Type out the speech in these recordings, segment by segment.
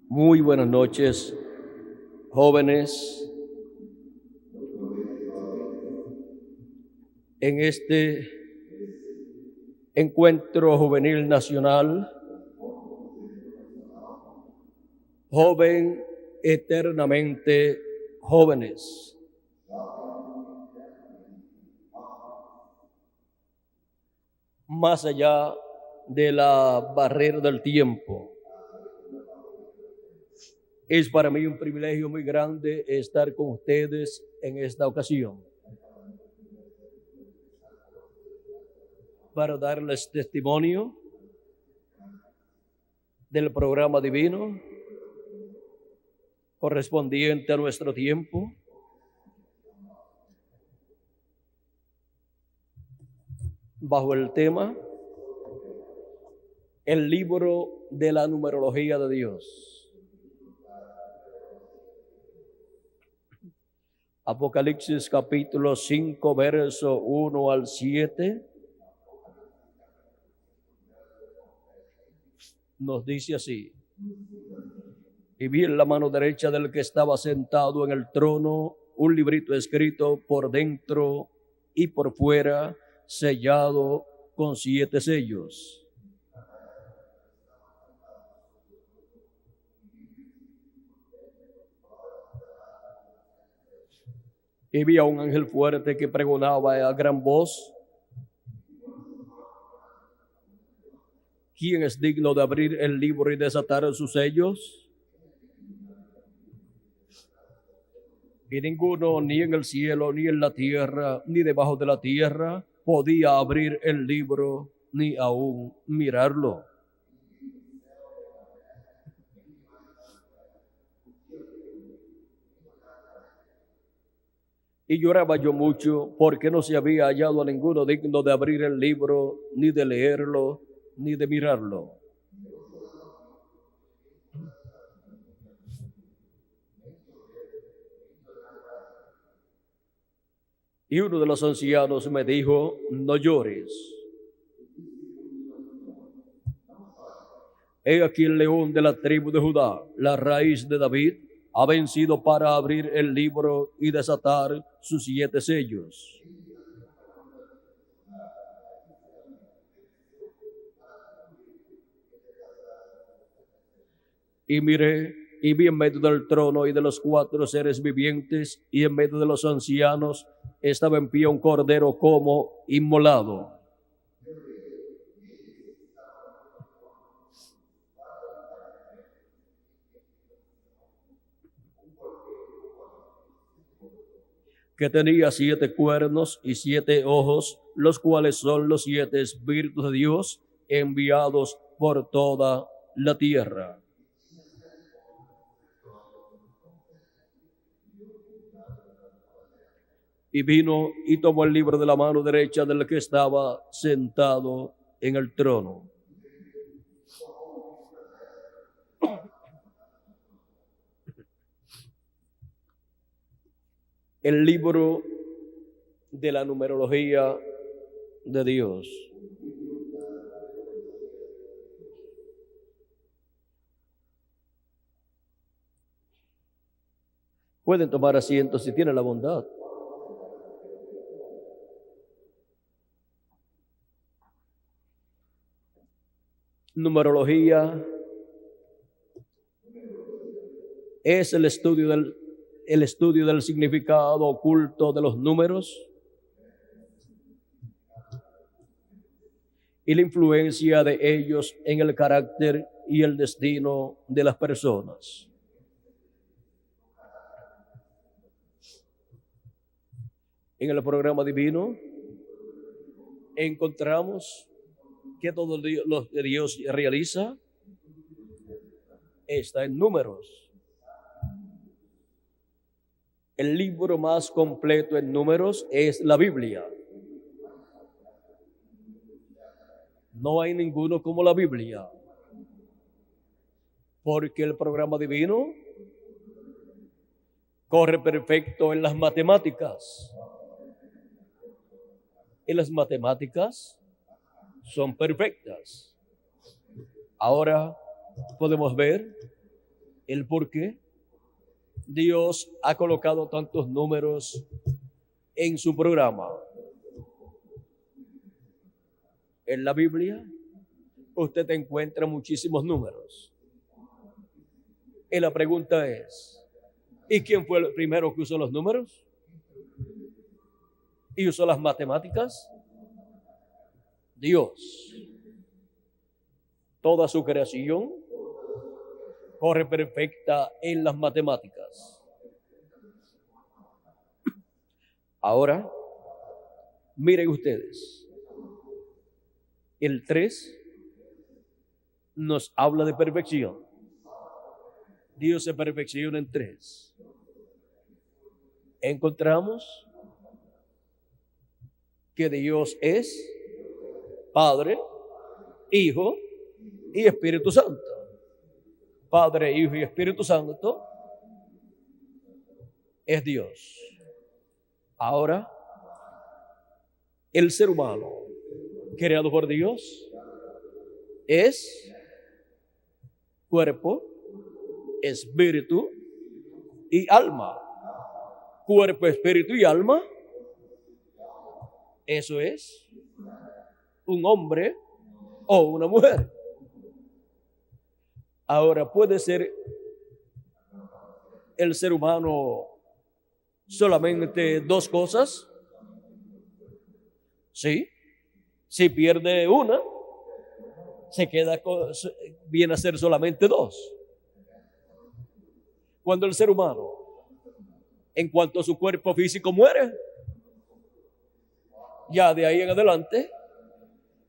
Muy buenas noches, jóvenes. En este encuentro juvenil nacional, joven eternamente jóvenes. Más allá de la barrera del tiempo. Es para mí un privilegio muy grande estar con ustedes en esta ocasión para darles testimonio del programa divino correspondiente a nuestro tiempo, bajo el tema El libro de la numerología de Dios. Apocalipsis capítulo 5, verso 1 al 7, nos dice así: y vi en la mano derecha del que estaba sentado en el trono un librito escrito por dentro y por fuera, sellado con 7 sellos. Y vi a un ángel fuerte que pregonaba a gran voz: ¿quién es digno de abrir el libro y desatar sus sellos? Y ninguno, ni en el cielo, ni en la tierra, ni debajo de la tierra, podía abrir el libro, ni aún mirarlo. Y lloraba yo mucho, porque no se había hallado a ninguno digno de abrir el libro, ni de leerlo, ni de mirarlo. Y uno de los ancianos me dijo: no llores. He aquí el león de la tribu de Judá, la raíz de David, ha vencido para abrir el libro y desatar sus 7 sellos. Y miré, y vi en medio del trono y de los 4 seres vivientes, y en medio de los ancianos, estaba en pie un cordero como inmolado. Que tenía 7 cuernos y 7 ojos, los cuales son los 7 espíritus de Dios enviados por toda la tierra. Y vino y tomó el libro de la mano derecha del que estaba sentado en el trono. El libro de la numerología de Dios. Pueden tomar asiento si tienen la bondad. Numerología es el estudio del significado oculto de los números y la influencia de ellos en el carácter y el destino de las personas. En el programa divino encontramos que todo lo que Dios realiza está en números. El libro más completo en números es la Biblia. No hay ninguno como la Biblia, porque el programa divino corre perfecto en las matemáticas. Y las matemáticas son perfectas. Ahora podemos ver el por qué Dios ha colocado tantos números en su programa. En la Biblia usted encuentra muchísimos números. Y la pregunta es, ¿y quién fue el primero que usó los números? ¿Y usó las matemáticas? Dios. Toda su creación corre perfecta en las matemáticas. Ahora, miren ustedes, el 3 nos habla de perfección. Dios se perfecciona en 3. Encontramos que Dios es Padre, Hijo y Espíritu Santo. Padre, Hijo y Espíritu Santo es Dios. Ahora, el ser humano creado por Dios es cuerpo, espíritu y alma. Cuerpo, espíritu y alma. Eso es un hombre o una mujer. Ahora, ¿puede ser el ser humano solamente dos cosas? Sí. Si pierde una, se queda viene a ser solamente dos. Cuando el ser humano, en cuanto a su cuerpo físico muere, ya de ahí en adelante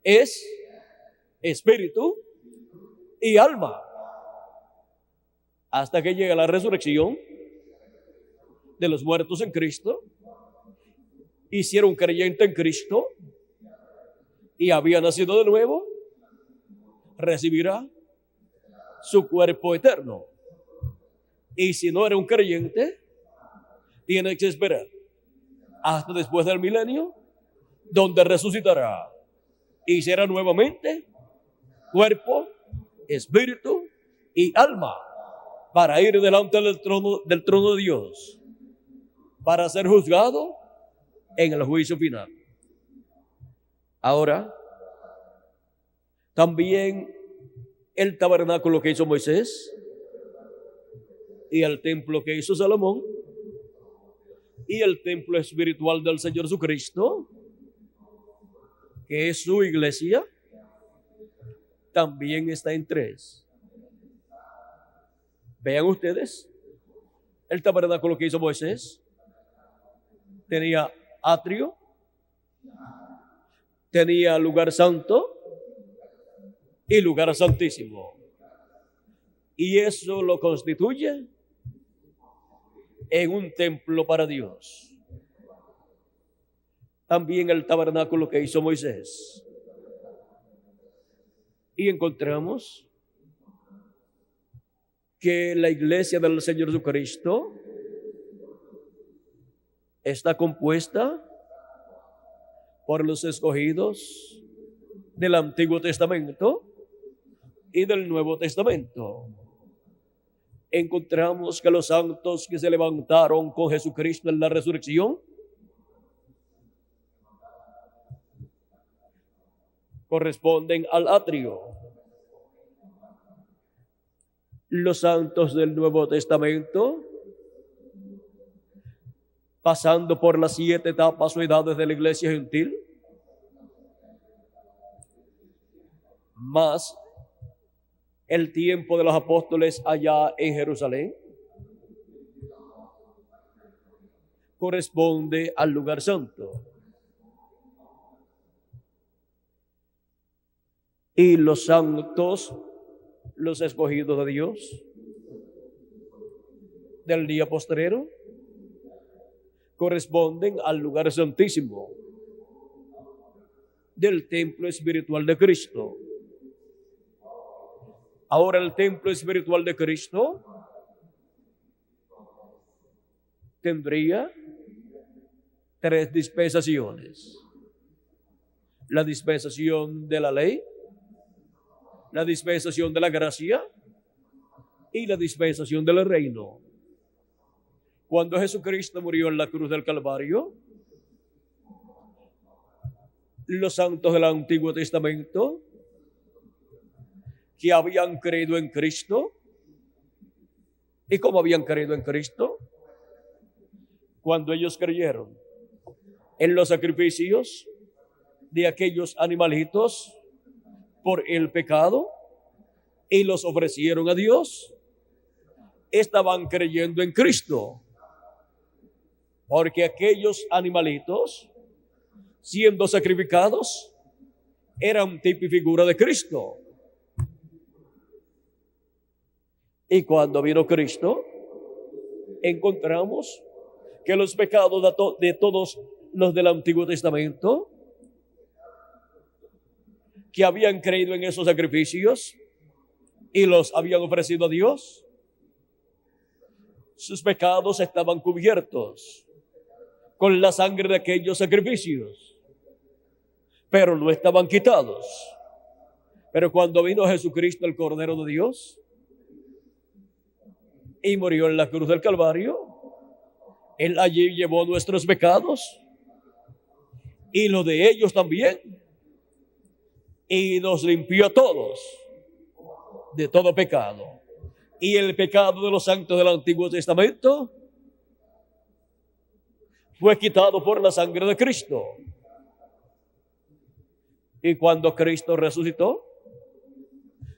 es espíritu y alma, hasta que llega la resurrección de los muertos en Cristo. Hicieron creyente en Cristo y había nacido de nuevo, recibirá su cuerpo eterno. Y si no era un creyente, tiene que esperar hasta después del milenio, donde resucitará y será nuevamente cuerpo, espíritu y alma, para ir delante del trono de Dios, para ser juzgado en el juicio final. Ahora, también el tabernáculo que hizo Moisés y el templo que hizo Salomón y el templo espiritual del Señor Jesucristo, que es su iglesia, también está en 3. Vean ustedes, el tabernáculo que hizo Moisés tenía atrio, tenía lugar santo y lugar santísimo. Y eso lo constituye en un templo para Dios. También el tabernáculo que hizo Moisés. Y encontramos que la iglesia del Señor Jesucristo está compuesta por los escogidos del Antiguo Testamento y del Nuevo Testamento. Encontramos que los santos que se levantaron con Jesucristo en la resurrección corresponden al atrio. Los santos del Nuevo Testamento, pasando por las 7 etapas o edades de la iglesia gentil, más el tiempo de los apóstoles allá en Jerusalén, corresponde al lugar santo. Y los santos, los escogidos de Dios del día postrero, corresponden al lugar santísimo del templo espiritual de Cristo. Ahora el templo espiritual de Cristo tendría 3 dispensaciones: la dispensación de la ley, la dispensación de la gracia y la dispensación del reino. Cuando Jesucristo murió en la cruz del Calvario, los santos del Antiguo Testamento que habían creído en Cristo, ¿y cómo habían creído en Cristo? Cuando ellos creyeron en los sacrificios de aquellos animalitos por el pecado y los ofrecieron a Dios, estaban creyendo en Cristo, porque aquellos animalitos, siendo sacrificados, eran tipo y figura de Cristo. Y cuando vino Cristo, encontramos que los pecados de todos los del Antiguo Testamento, que habían creído en esos sacrificios y los habían ofrecido a Dios, sus pecados estaban cubiertos con la sangre de aquellos sacrificios, pero no estaban quitados. Pero cuando vino Jesucristo, el Cordero de Dios, y murió en la cruz del Calvario, Él allí llevó nuestros pecados y los de ellos también, y nos limpió a todos de todo pecado. Y el pecado de los santos del Antiguo Testamento fue quitado por la sangre de Cristo. Y cuando Cristo resucitó,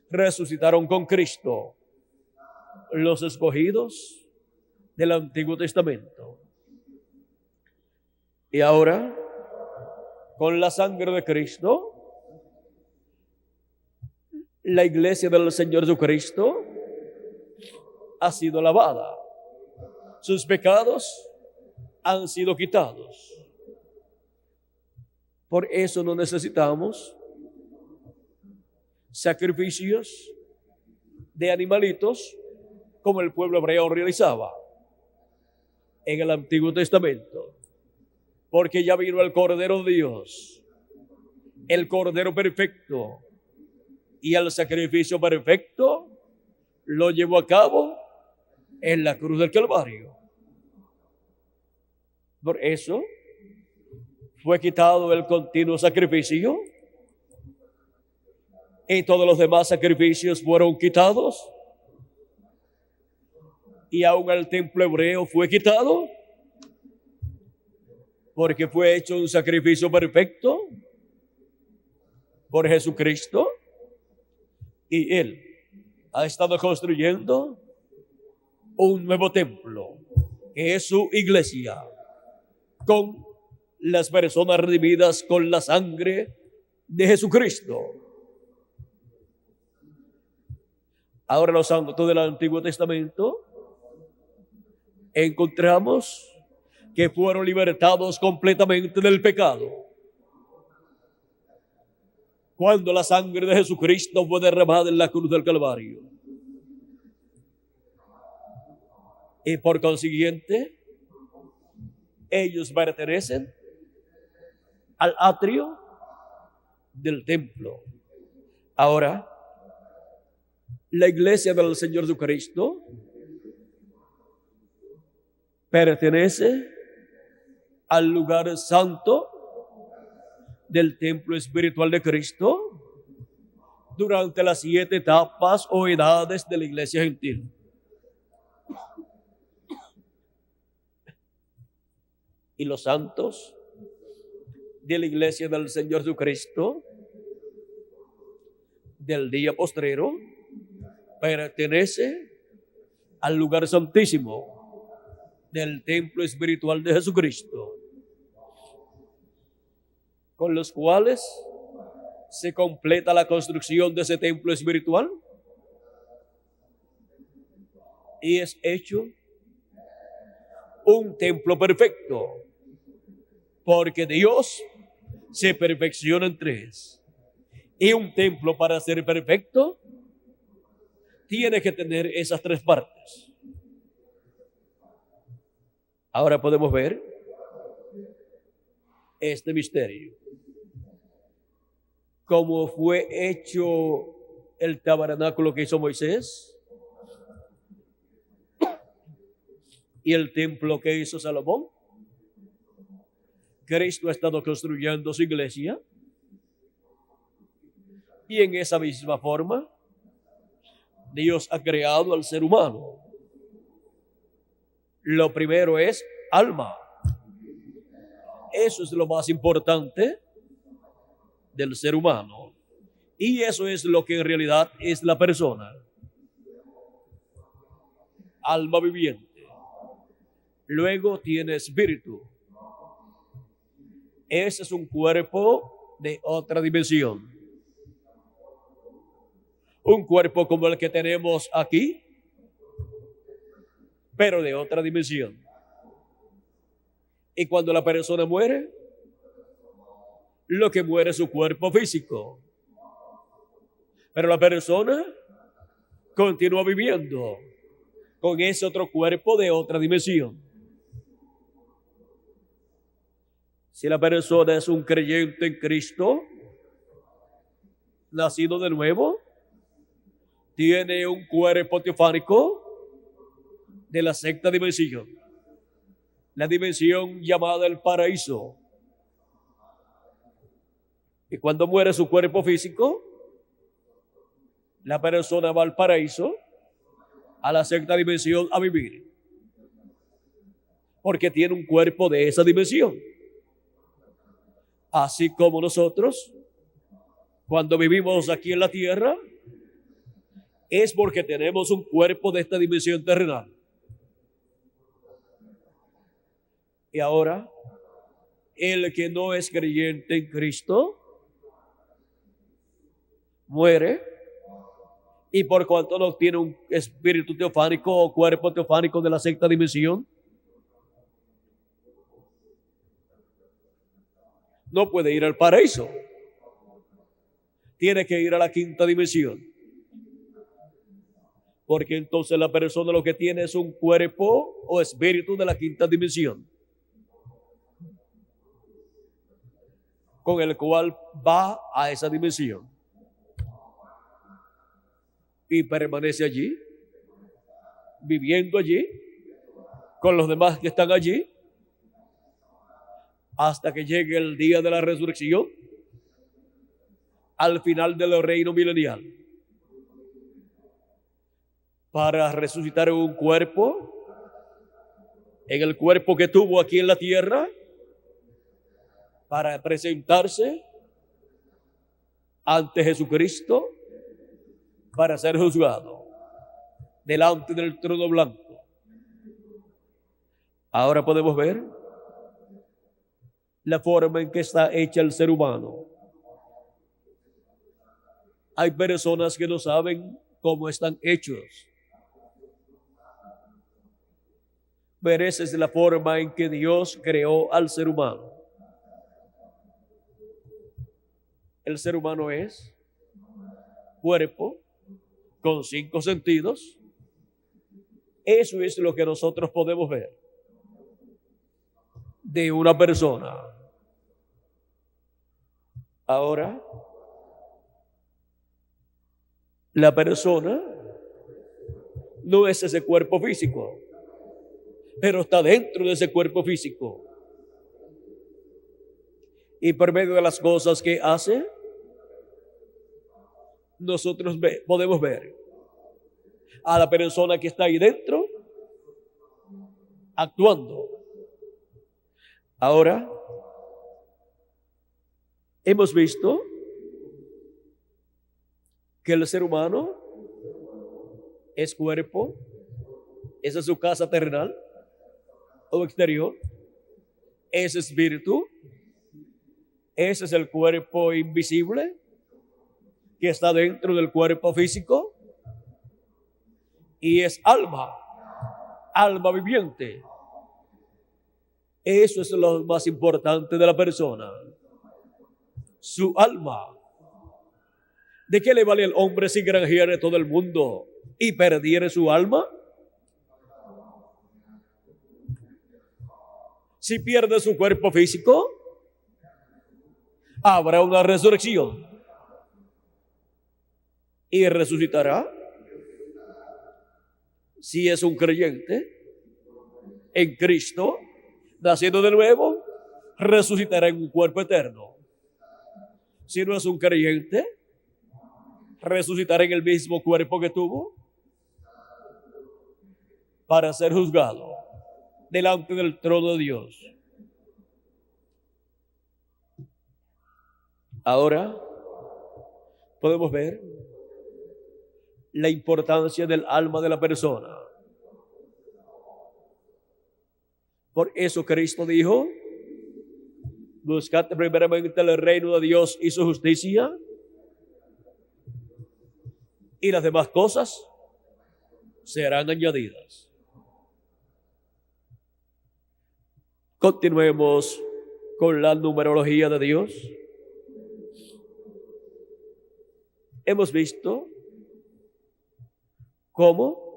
resucitaron con Cristo los escogidos del Antiguo Testamento. Y ahora, con la sangre de Cristo, la iglesia del Señor Jesucristo ha sido lavada. Sus pecados han sido quitados. Por eso no necesitamos sacrificios de animalitos como el pueblo hebreo realizaba en el Antiguo Testamento, porque ya vino el Cordero de Dios, el Cordero perfecto, y el sacrificio perfecto lo llevó a cabo en la cruz del Calvario. Por eso fue quitado el continuo sacrificio y todos los demás sacrificios fueron quitados, y aún el templo hebreo fue quitado, porque fue hecho un sacrificio perfecto por Jesucristo, y Él ha estado construyendo un nuevo templo, que es su iglesia, con las personas redimidas con la sangre de Jesucristo. Ahora los santos del Antiguo Testamento encontramos que fueron libertados completamente del pecado cuando la sangre de Jesucristo fue derramada en la cruz del Calvario. Y por consiguiente, ellos pertenecen al atrio del templo. Ahora, la iglesia del Señor Jesucristo pertenece al lugar santo del templo espiritual de Cristo durante las 7 etapas o edades de la iglesia gentil. Y los santos de la iglesia del Señor Jesucristo del día postrero pertenece al lugar santísimo del templo espiritual de Jesucristo, con los cuales se completa la construcción de ese templo espiritual y es hecho un templo perfecto, porque Dios se perfecciona en 3. Y un templo, para ser perfecto, tiene que tener esas 3 partes. Ahora podemos ver este misterio. Cómo fue hecho el tabernáculo que hizo Moisés, y el templo que hizo Salomón. Cristo ha estado construyendo su iglesia. Y en esa misma forma, Dios ha creado al ser humano. Lo primero es alma. Eso es lo más importante del ser humano. Y eso es lo que en realidad es la persona. Alma viviente. Luego tiene espíritu. Ese es un cuerpo de otra dimensión. Un cuerpo como el que tenemos aquí, pero de otra dimensión. Y cuando la persona muere, lo que muere es su cuerpo físico. Pero la persona continúa viviendo con ese otro cuerpo de otra dimensión. Si la persona es un creyente en Cristo, nacido de nuevo, tiene un cuerpo teofánico de la sexta dimensión, la dimensión llamada el paraíso. Y cuando muere su cuerpo físico, la persona va al paraíso, a la sexta dimensión, a vivir, porque tiene un cuerpo de esa dimensión. Así como nosotros, cuando vivimos aquí en la tierra, es porque tenemos un cuerpo de esta dimensión terrenal. Y ahora, el que no es creyente en Cristo, muere, y por cuanto no tiene un espíritu teofánico o cuerpo teofánico de la sexta dimensión, no puede ir al paraíso. Tiene que ir a la quinta dimensión. Porque entonces la persona lo que tiene es un cuerpo o espíritu de la quinta dimensión, con el cual va a esa dimensión y permanece allí, viviendo allí, con los demás que están allí, hasta que llegue el día de la resurrección, al final del reino milenial, para resucitar un cuerpo, en el cuerpo que tuvo aquí en la tierra, para presentarse ante Jesucristo, para ser juzgado delante del trono blanco. Ahora podemos ver la forma en que está hecha el ser humano. Hay personas que no saben cómo están hechos. Pero esa es la forma en que Dios creó al ser humano. El ser humano es cuerpo con 5 sentidos. Eso es lo que nosotros podemos ver de una persona. Ahora, la persona no es ese cuerpo físico, pero está dentro de ese cuerpo físico. Y por medio de las cosas que hace, nosotros podemos ver a la persona que está ahí dentro actuando. Ahora, hemos visto que el ser humano es cuerpo, esa es su casa terrenal o exterior, es espíritu, ese es el cuerpo invisible que está dentro del cuerpo físico, y es alma, alma viviente. Eso es lo más importante de la persona, su alma. ¿De qué le vale al hombre si granjeare todo el mundo y perdiere su alma? Si pierde su cuerpo físico, habrá una resurrección y resucitará. Si es un creyente, en Cristo, naciendo de nuevo, resucitará en un cuerpo eterno. Si no es un creyente, resucitará en el mismo cuerpo que tuvo para ser juzgado delante del trono de Dios. Ahora podemos ver la importancia del alma de la persona. Por eso Cristo dijo: buscad primeramente el reino de Dios y su justicia, y las demás cosas serán añadidas. Continuemos con la numerología de Dios. Hemos visto cómo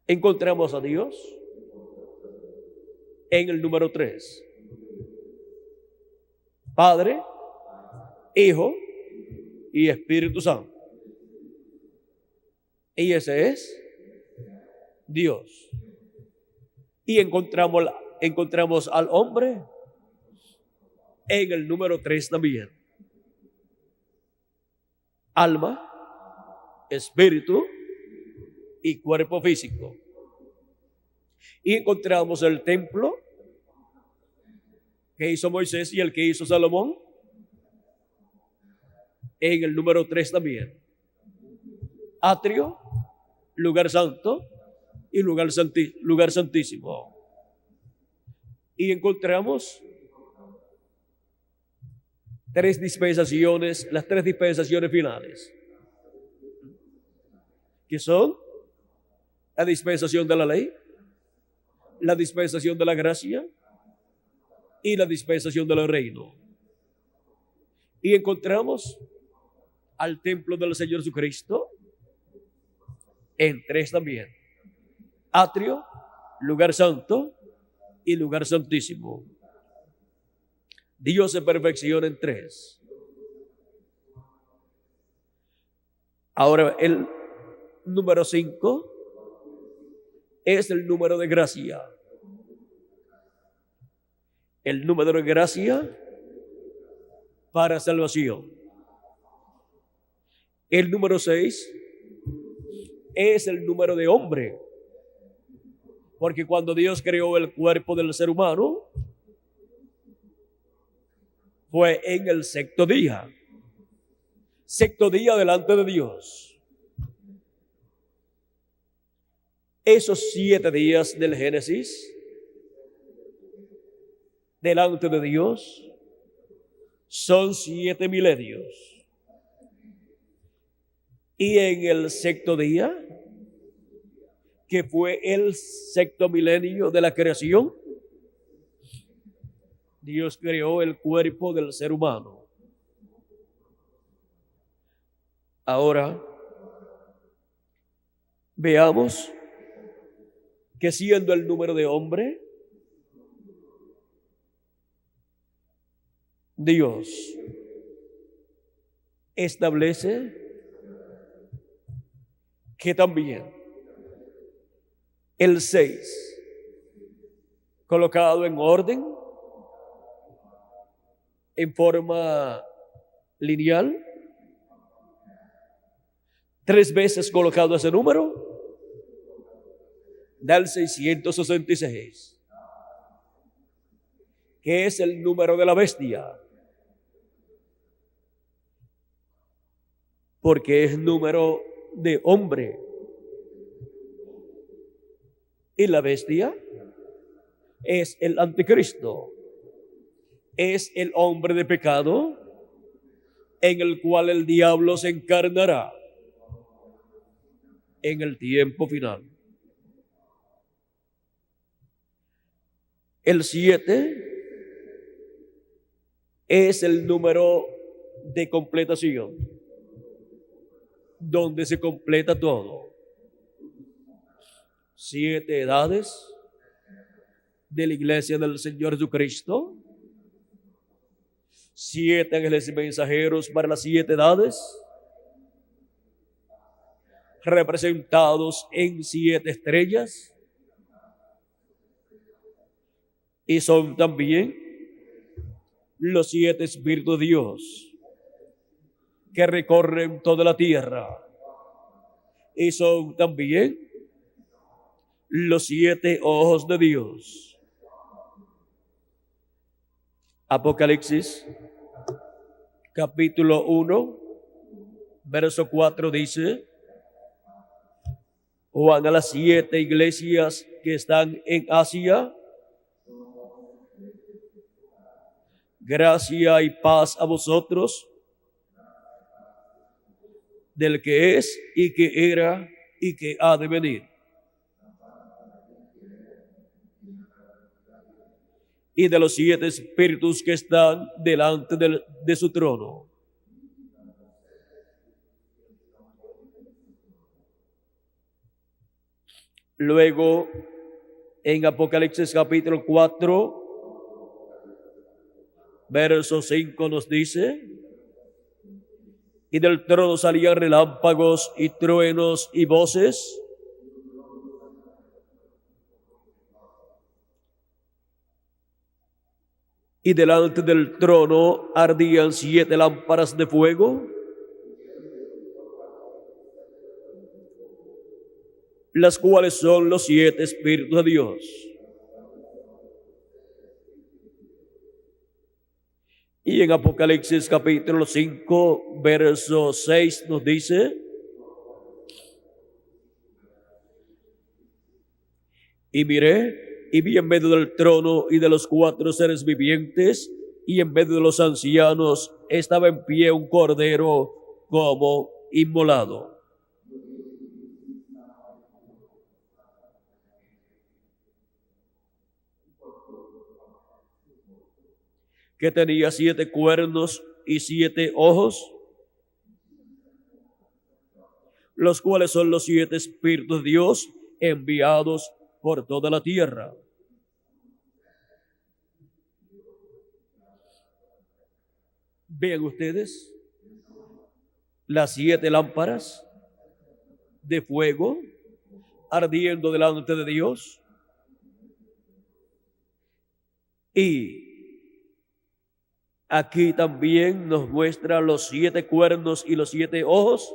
encontramos a Dios en el número 3. Padre, Hijo y Espíritu Santo. Y ese es Dios. Y encontramos al hombre en el número 3 también. Alma, espíritu y cuerpo físico. Y encontramos el templo que hizo Moisés y el que hizo Salomón en el número 3 también. Atrio, lugar santo y lugar santísimo. Y encontramos tres dispensaciones, las tres dispensaciones finales, que son la dispensación de la ley, la dispensación de la gracia y la dispensación del reino. Y encontramos al templo del Señor Jesucristo en 3 también: atrio, lugar santo y lugar santísimo. Dios se perfecciona en 3. Ahora, el número 5 es el número de gracia. El número de gracia para salvación. El número 6 es el número de hombre, porque cuando Dios creó el cuerpo del ser humano, fue en el sexto día delante de Dios. Esos 7 días del Génesis delante de Dios son 7 milenios. Y en el sexto día, que fue el sexto milenio de la creación, Dios creó el cuerpo del ser humano. Ahora, veamos que siendo el número de hombre, Dios establece que también el 6, colocado en orden, en forma lineal, 3 veces colocado ese número, da el 666, que es el número de la bestia, porque es número de hombre. Y la bestia es el anticristo, es el hombre de pecado en el cual el diablo se encarnará en el tiempo final. El 7 es el número de completación, donde se completa todo. 7 edades de la iglesia del Señor Jesucristo, 7 ángeles y mensajeros para las 7 edades, representados en 7 estrellas, y son también los 7 espíritus de Dios que recorren toda la tierra, y son también los 7 ojos de Dios. Apocalipsis capítulo 1, verso 4 dice: Juan a las 7 iglesias que están en Asia, gracia y paz a vosotros, del que es y que era y que ha de venir, y de los 7 espíritus que están delante de su trono. Luego, en Apocalipsis capítulo 4, verso 5 nos dice: y del trono salían relámpagos y truenos y voces, y delante del trono ardían 7 lámparas de fuego, las cuales son los 7 espíritus de Dios. Y en Apocalipsis capítulo 5, verso 6 nos dice: y miré, y vi en medio del trono y de los 4 seres vivientes, y en medio de los ancianos estaba en pie un cordero como inmolado, que tenía 7 cuernos y 7 ojos, los cuales son los 7 espíritus de Dios enviados por toda la tierra. Vean ustedes las 7 lámparas de fuego ardiendo delante de Dios, y aquí también nos muestra los 7 cuernos y los 7 ojos.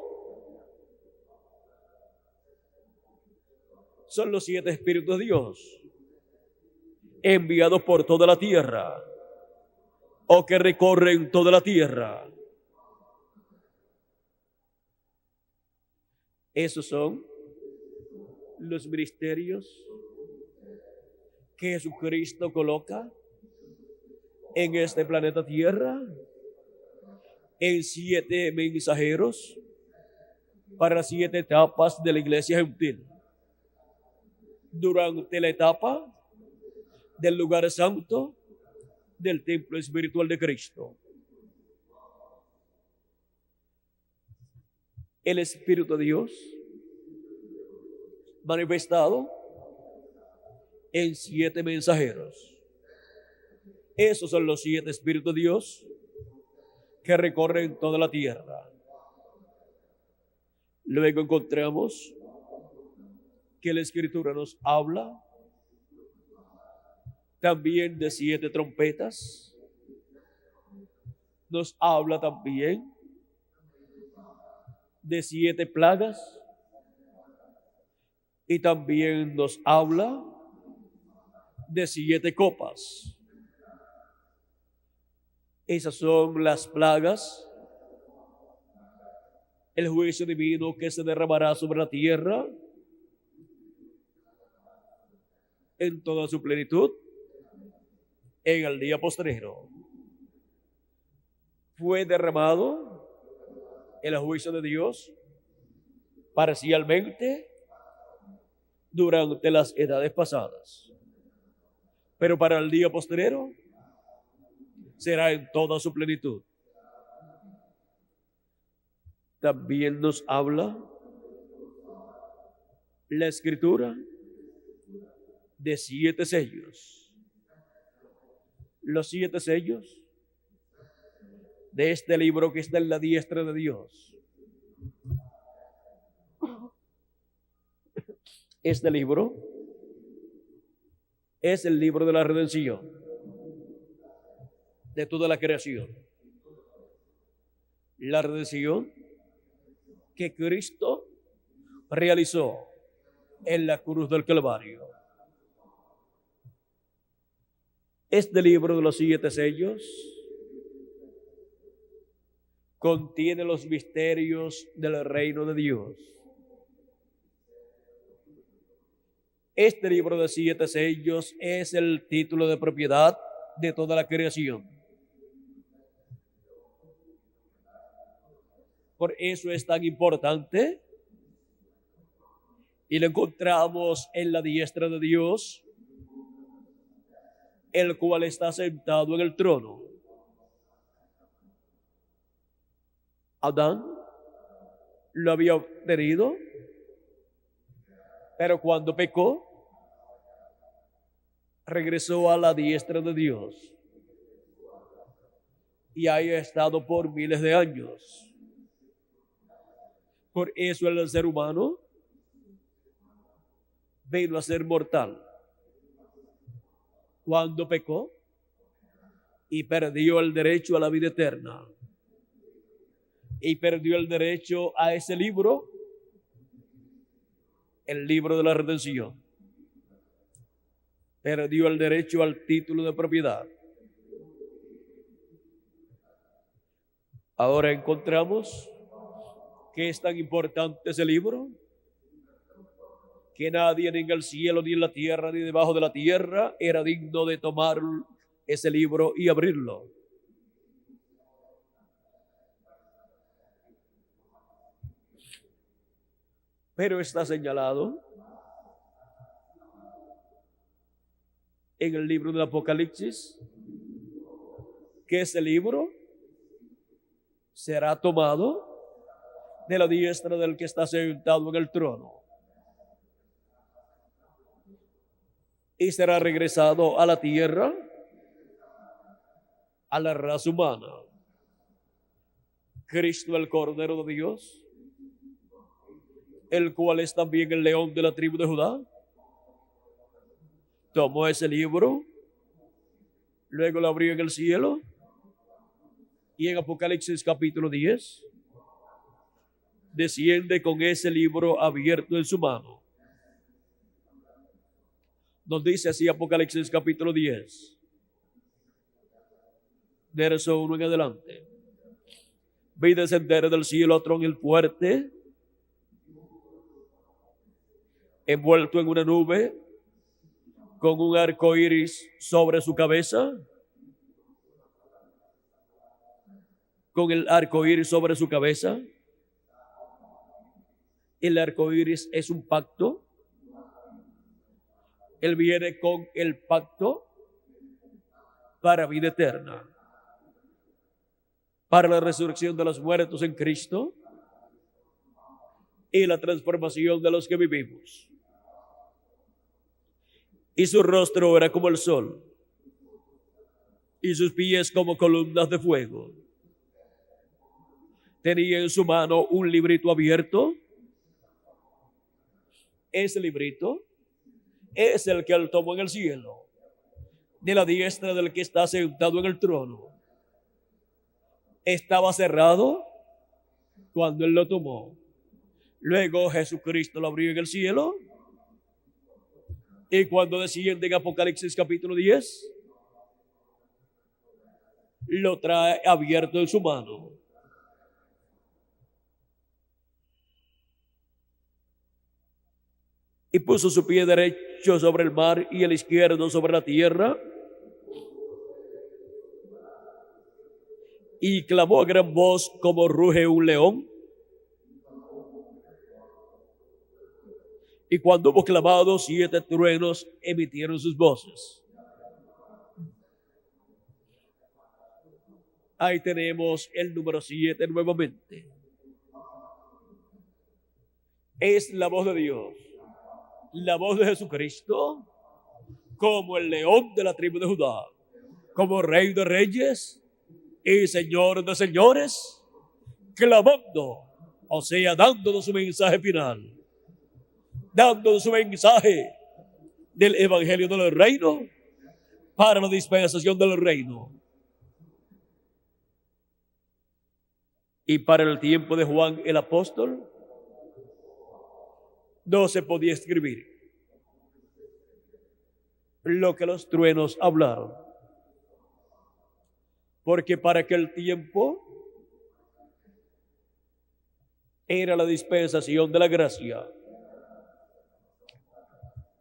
Son los 7 espíritus de Dios enviados por toda la tierra, o que recorren toda la tierra. Esos son los ministerios que Jesucristo coloca en este planeta Tierra, en 7 mensajeros para las 7 etapas de la iglesia gentil. Durante la etapa del lugar santo del templo espiritual de Cristo, el Espíritu de Dios manifestado en 7 mensajeros. Esos son los 7 espíritus de Dios que recorren toda la tierra. Luego encontramos que la Escritura nos habla también de 7 trompetas. Nos habla también de 7 plagas, y también nos habla de 7 copas. Esas son las plagas, el juicio divino que se derramará sobre la tierra en toda su plenitud en el día postrero. Fue derramado el juicio de Dios parcialmente durante las edades pasadas, pero para el día postrero será en toda su plenitud. También nos habla la Escritura de 7 sellos. Los 7 sellos de este libro que está en la diestra de Dios Este libro es el libro de la redención de toda la creación. La redención que Cristo realizó en la cruz del Calvario. Este libro de los 7 sellos contiene los misterios del reino de Dios. Este libro de 7 sellos es el título de propiedad de toda la creación. Por eso es tan importante y lo encontramos en la diestra de Dios, el cual está sentado en el trono. Adán lo había obtenido, pero cuando pecó, regresó a la diestra de Dios y ahí ha estado por miles de años. Por eso el ser humano vino a ser mortal cuando pecó y perdió el derecho a la vida eterna y perdió el derecho a ese libro, el libro de la redención. Perdió el derecho al título de propiedad. Ahora encontramos que es tan importante ese libro que nadie ni en el cielo, ni en la tierra, ni debajo de la tierra era digno de tomar ese libro y abrirlo. Pero está señalado en el libro del Apocalipsis que ese libro será tomado de la diestra del que está sentado en el trono y será regresado a la tierra, a la raza humana. Cristo, el Cordero de Dios, el cual es también el león de la tribu de Judá, tomó ese libro, luego lo abrió en el cielo y en Apocalipsis capítulo 10 desciende con ese libro abierto en su mano. Nos dice así Apocalipsis capítulo 10, verso 1 en adelante. Vi descender del cielo otro ángel fuerte, envuelto en una nube, con un arco iris sobre su cabeza. Con el arco iris sobre su cabeza. El arco iris es un pacto. Él viene con el pacto para vida eterna, para la resurrección de los muertos en Cristo y la transformación de los que vivimos. Y su rostro era como el sol, y sus pies como columnas de fuego. Tenía en su mano un librito abierto. Ese librito es el que él tomó en el cielo, de la diestra del que está sentado en el trono. Estaba cerrado cuando él lo tomó. Luego Jesucristo lo abrió en el cielo. Y cuando desciende en Apocalipsis capítulo 10, lo trae abierto en su mano. Y puso su pie derecho sobre el mar y el izquierdo sobre la tierra. Y clamó a gran voz como ruge un león. Y cuando hubo clamado, 7 truenos emitieron sus voces. Ahí tenemos el número 7 nuevamente. Es la voz de Dios, la voz de Jesucristo, como el león de la tribu de Judá, como rey de reyes y señor de señores, clamando, o sea, dándonos su mensaje final. dando su mensaje del Evangelio del Reino para la dispensación del reino. Y para el tiempo de Juan el apóstol, no se podía escribir lo que los truenos hablaron, porque para aquel tiempo era la dispensación de la gracia.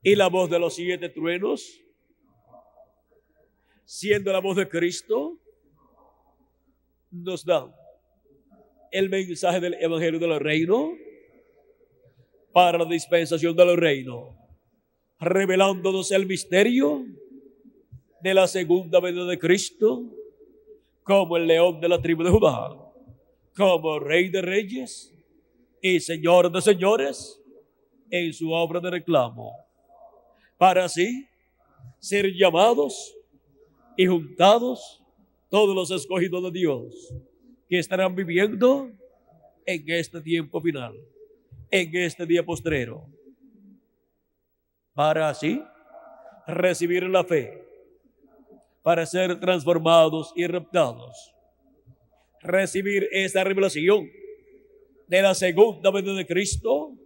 Y la voz de los 7 truenos, siendo la voz de Cristo, nos da el mensaje del Evangelio del Reino para la dispensación del reino, revelándonos el misterio de la segunda venida de Cristo como el león de la tribu de Judá, como Rey de reyes y Señor de señores en su obra de reclamo, para así ser llamados y juntados todos los escogidos de Dios que estarán viviendo en este tiempo final, en este día postrero, para así recibir la fe, para ser transformados y raptados, recibir esa revelación de la segunda venida de Cristo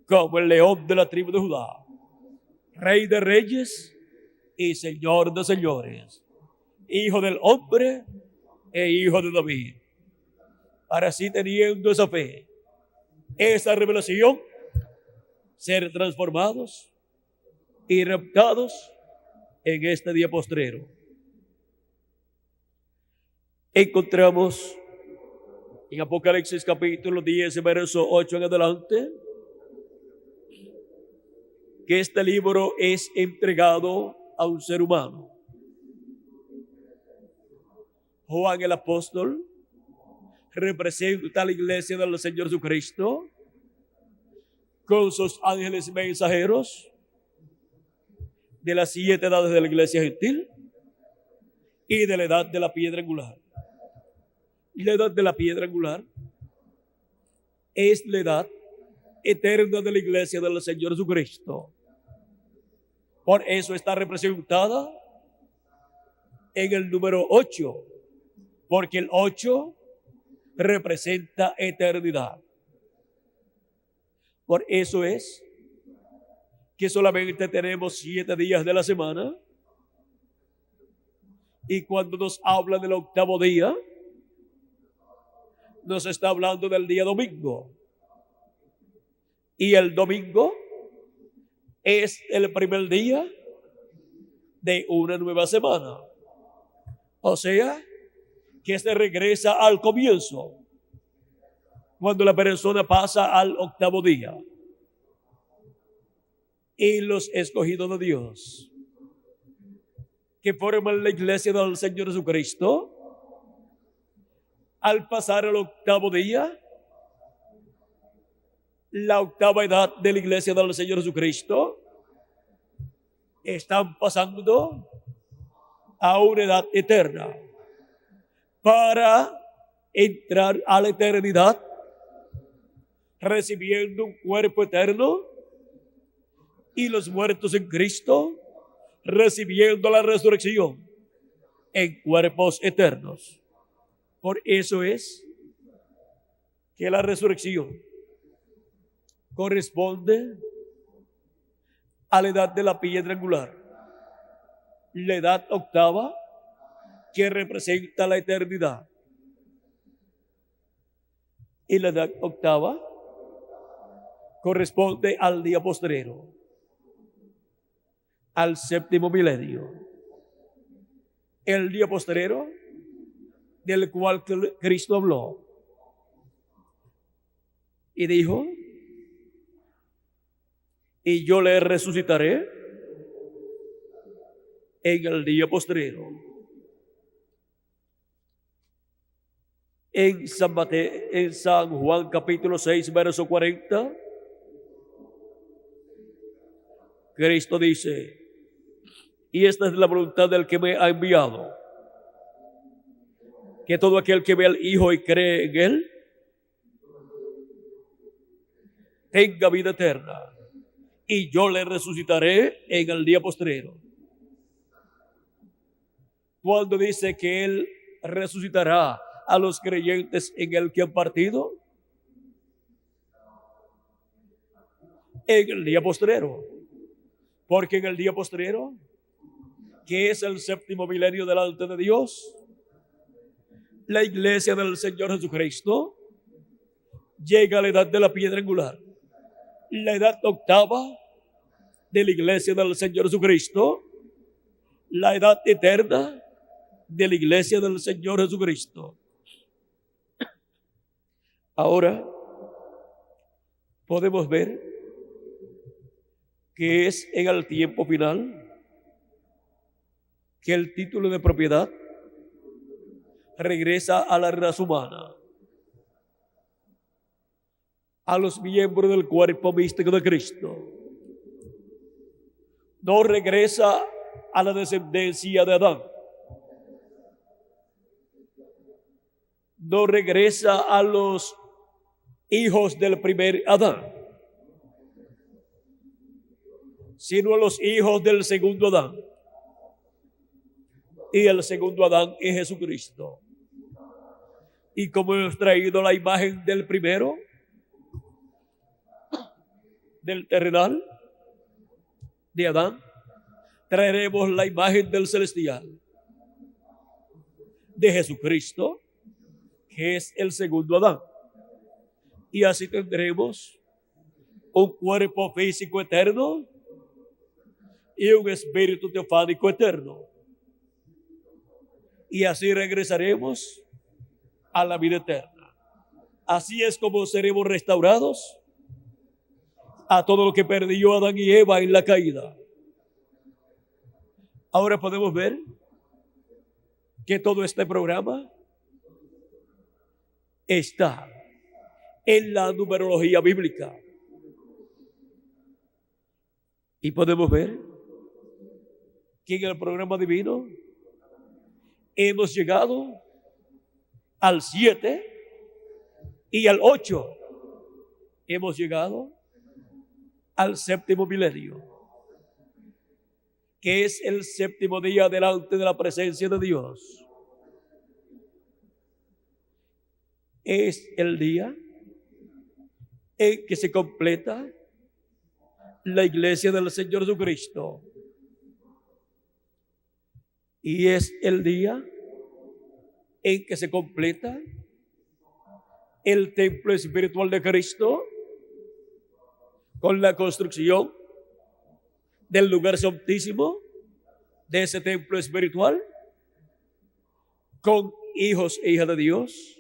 como el león de la tribu de Judá, Rey de reyes y Señor de señores, Hijo del hombre e Hijo de David, para así teniendo esa fe, esa revelación, ser transformados y raptados en este día postrero. Encontramos en Apocalipsis capítulo 10, verso 8 en adelante, que este libro es entregado a un ser humano. Juan el apóstol representa a la iglesia del Señor Jesucristo con sus ángeles mensajeros de las 7 edades de la iglesia gentil y de la edad de la piedra angular. Y la edad de la piedra angular es la edad eterna de la iglesia del Señor Jesucristo. Por eso está representada en el número 8, porque el 8 representa eternidad. Por eso es que solamente tenemos 7 días de la semana, y cuando nos habla del octavo día, nos está hablando del día domingo. Y el domingo es el primer día de una nueva semana. O sea, que se regresa al comienzo, cuando la persona pasa al octavo día. Y los escogidos de Dios, que forman la iglesia del Señor Jesucristo, al pasar el octavo día, la octava edad de la iglesia del Señor Jesucristo, están pasando a una edad eterna para entrar a la eternidad recibiendo un cuerpo eterno, y los muertos en Cristo recibiendo la resurrección en cuerpos eternos. Por eso es que la resurrección corresponde a la edad de la piedra angular, la edad octava que representa la eternidad, y la edad octava corresponde al día postrero, al séptimo milenio, el día postrero del cual Cristo habló y dijo: y yo le resucitaré en el día postrero. En San Juan capítulo 6, verso 40, Cristo dice: y esta es la voluntad del que me ha enviado, que todo aquel que ve al Hijo y cree en Él tenga vida eterna, y yo le resucitaré en el día postrero. Cuando dice que Él resucitará a los creyentes en el que han partido, en el día postrero. Porque en el día postrero, que es el séptimo milenio delante de Dios, la iglesia del Señor Jesucristo llega a la edad de la piedra angular. La edad octava de la iglesia del Señor Jesucristo, la edad eterna de la iglesia del Señor Jesucristo. Ahora podemos ver que es en el tiempo final que el título de propiedad regresa a la raza humana, a los miembros del cuerpo místico de Cristo. No regresa a la descendencia de Adán. No regresa a los hijos del primer Adán, sino a los hijos del segundo Adán. Y el segundo Adán es Jesucristo. Y como hemos traído la imagen del primero, del terrenal, de Adán, traeremos la imagen del celestial, de Jesucristo, que es el segundo Adán. Y así tendremos un cuerpo físico eterno y un espíritu teofánico eterno. Y así regresaremos a la vida eterna. Así es como seremos restaurados a todo lo que perdió Adán y Eva en la caída. Ahora podemos ver que todo este programa está en la numerología bíblica. Y podemos ver que en el programa divino hemos llegado al 7 y al 8. Hemos llegado al séptimo milenio, que es el séptimo día delante de la presencia de Dios. Es el día en que se completa la iglesia del Señor Jesucristo. Y es el día en que se completa el templo espiritual de Cristo con la construcción del lugar santísimo de ese templo espiritual, con hijos e hijas de Dios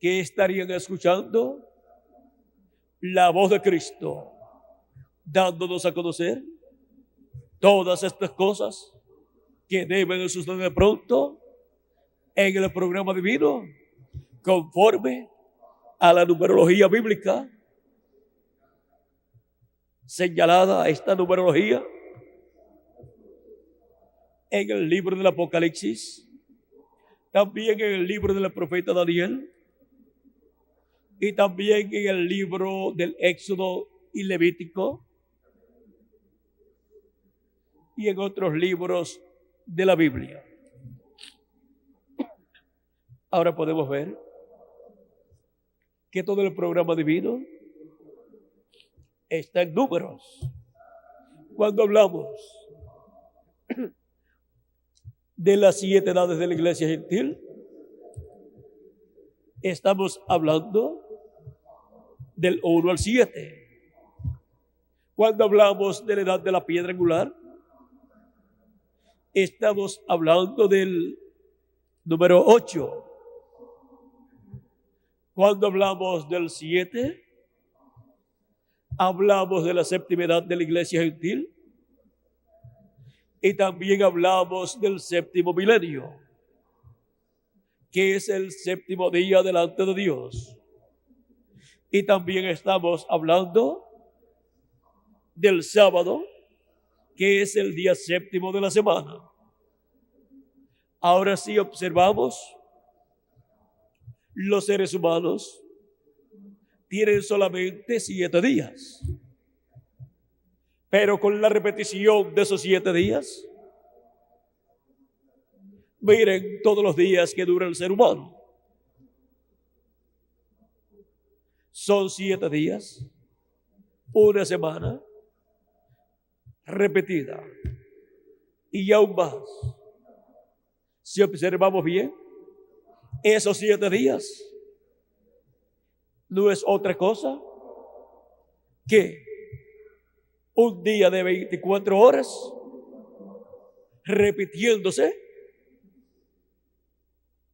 que estarían escuchando la voz de Cristo, dándonos a conocer todas estas cosas que deben suceder pronto en el programa divino, conforme a la numerología bíblica señalada, esta numerología en el libro del Apocalipsis, también en el libro del profeta Daniel y también en el libro del Éxodo y Levítico y en otros libros de la Biblia. Ahora podemos ver que todo el programa divino está en números. Cuando hablamos de las 7 edades de la iglesia gentil, estamos hablando del 1 al 7. Cuando hablamos de la edad de la piedra angular, estamos hablando del número 8. Cuando hablamos del 7, hablamos de la séptima edad de la iglesia gentil y también hablamos del séptimo milenio, que es el séptimo día delante de Dios. Y también estamos hablando del sábado, que es el día séptimo de la semana. Ahora sí observamos, los seres humanos tienen solamente 7 días. Pero con la repetición de esos 7 días, miren todos los días que dura el ser humano. Son 7 días, una semana repetida. Y aún más, si observamos bien, esos 7 días no es otra cosa que un día de 24 horas repitiéndose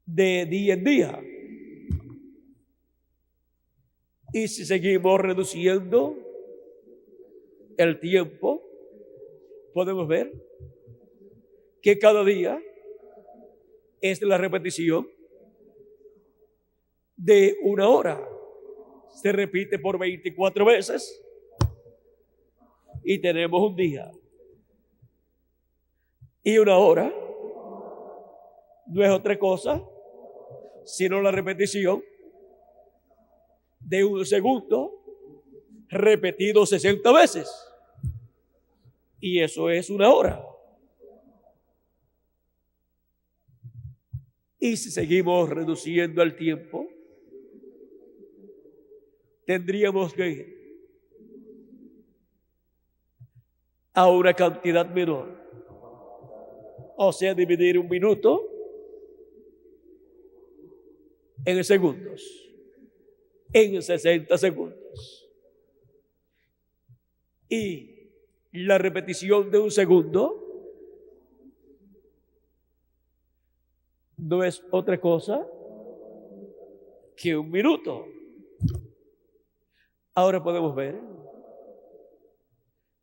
de día en día. Y si seguimos reduciendo el tiempo, podemos ver que cada día es la repetición de 1 hora. Se repite por 24 veces y tenemos un día. Y 1 hora no es otra cosa sino la repetición de 1 segundo repetido 60 veces. Y eso es 1 hora. Y si seguimos reduciendo el tiempo, tendríamos que ir a una cantidad menor. O sea, dividir 1 minuto en segundos, en 60 segundos. Y la repetición de 1 segundo no es otra cosa que 1 minuto. Ahora podemos ver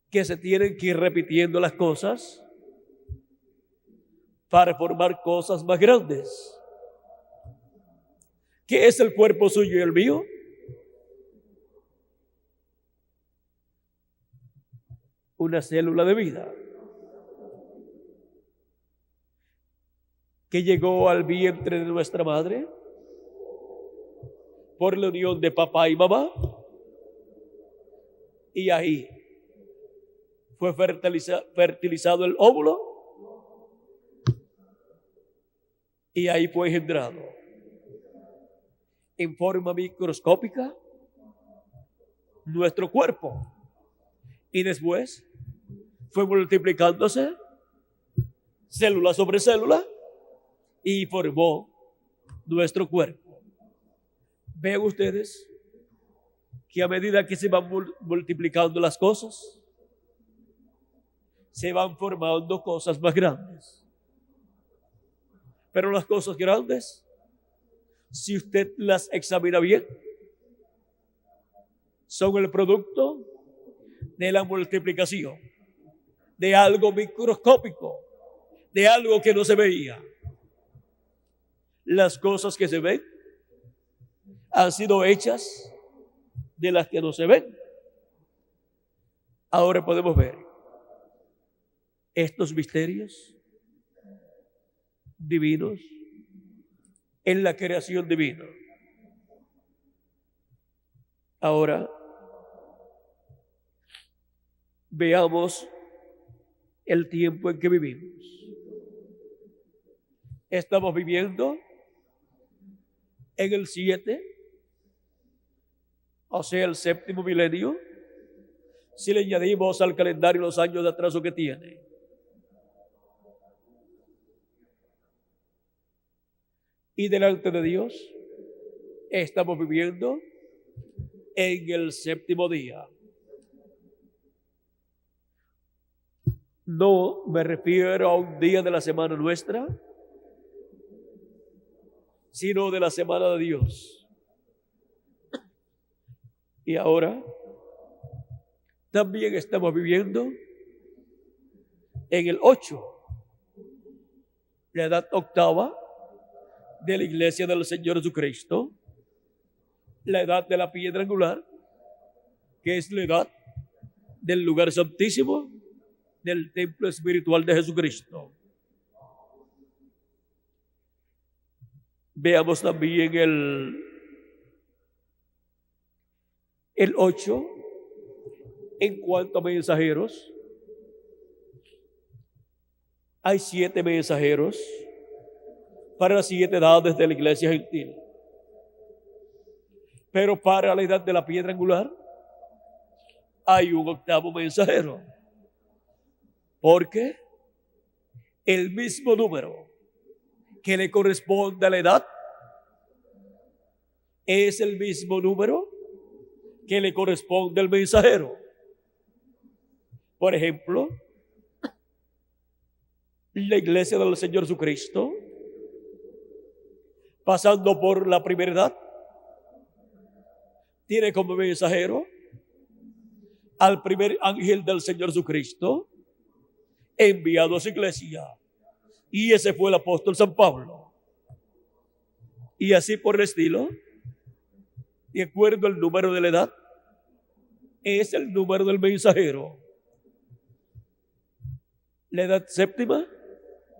que se tienen que ir repitiendo las cosas para formar cosas más grandes. ¿Qué es el cuerpo suyo y el mío? Una célula de vida que llegó al vientre de nuestra madre por la unión de papá y mamá, y ahí fue fertilizado el óvulo y ahí fue engendrado en forma microscópica nuestro cuerpo, y después fue multiplicándose célula sobre célula y formó nuestro cuerpo. Vean ustedes que a medida que se van multiplicando las cosas, se van formando cosas más grandes. Pero las cosas grandes, si usted las examina bien, son el producto de la multiplicación de algo microscópico, de algo que no se veía. Las cosas que se ven han sido hechas de las que no se ven. Ahora podemos ver estos misterios divinos en la creación divina. Ahora veamos el tiempo en que vivimos. Estamos viviendo en el 7, o sea, el 7º milenio, si le añadimos al calendario los años de atraso que tiene. Y delante de Dios estamos viviendo en el 7º día. No me refiero a un día de la semana nuestra, sino de la semana de Dios. Y ahora también estamos viviendo en el 8, la edad octava de la iglesia del Señor Jesucristo, la edad de la piedra angular, que es la edad del lugar santísimo del templo espiritual de Jesucristo. Veamos también el 8, En cuanto a mensajeros, hay 7 mensajeros para las 7 edades de la iglesia gentil. Pero para la edad de la piedra angular hay un 8º mensajero. Porque el mismo número que le corresponde a la edad es el mismo número que le corresponde al mensajero. Por ejemplo, la iglesia del Señor Jesucristo, pasando por la primera edad, tiene como mensajero al primer ángel del Señor Jesucristo enviado a su iglesia. Y ese fue el apóstol San Pablo. Y así por el estilo, de acuerdo al número de la edad, es el número del mensajero. La edad séptima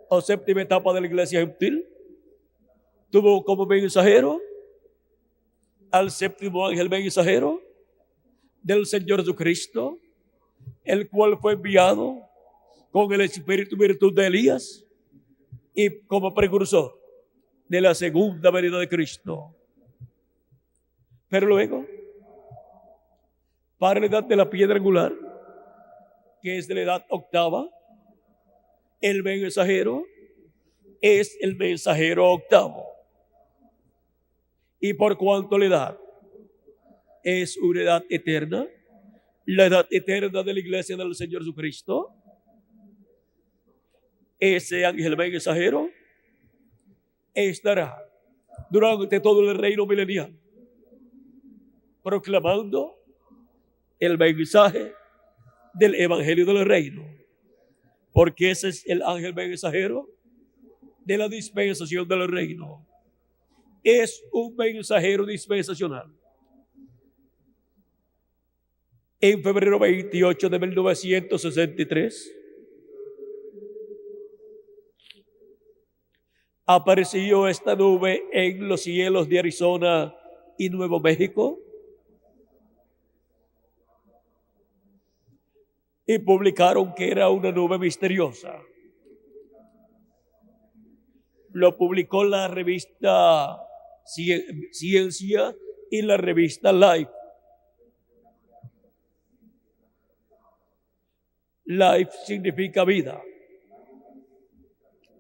o séptima etapa de la iglesia gentil tuvo como mensajero al 7º ángel mensajero del Señor Jesucristo, el cual fue enviado con el espíritu y virtud de Elías y como precursor de la segunda venida de Cristo. Pero luego, para la edad de la piedra angular, que es de la edad 8ª, el mensajero es el mensajero 8º. Y por cuanto la edad es una edad eterna, la edad eterna de la iglesia del Señor Jesucristo, ese ángel mensajero estará durante todo el reino milenial proclamando el mensaje del evangelio del reino, porque ese es el ángel mensajero de la dispensación del reino. Es un mensajero dispensacional. En febrero 28 de 1963 apareció esta nube en los cielos de Arizona y Nuevo México y publicaron que era una nube misteriosa. Lo publicó la revista Ciencia y la revista Life. Life significa vida.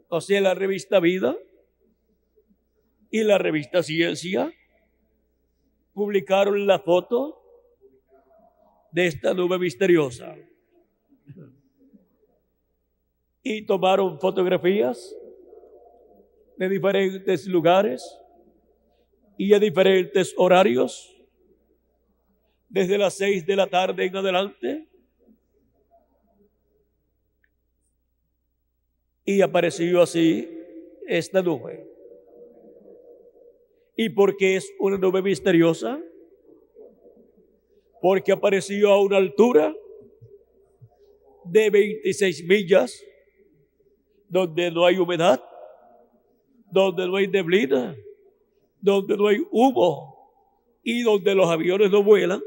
O sea, la revista Vida y la revista Ciencia publicaron la foto de esta nube misteriosa y tomaron fotografías de diferentes lugares y a diferentes horarios, desde las 6 de la tarde en adelante, y apareció así esta nube. ¿Y por qué es una nube misteriosa? Porque apareció a una altura de 26 millas, donde no hay humedad, donde no hay neblina, donde no hay humo y donde los aviones no vuelan.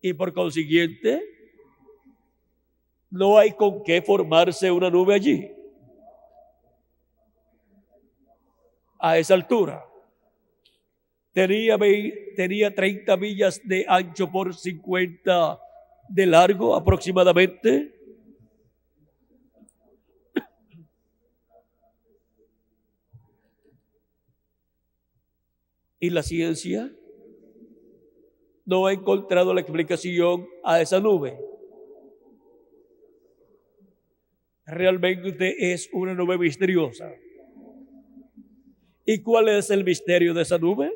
Y por consiguiente, no hay con qué formarse una nube allí, a esa altura. Tenía 30 millas de ancho por 50 de largo aproximadamente. Y la ciencia no ha encontrado la explicación a esa nube. Realmente es una nube misteriosa. ¿Y cuál es el misterio de esa nube?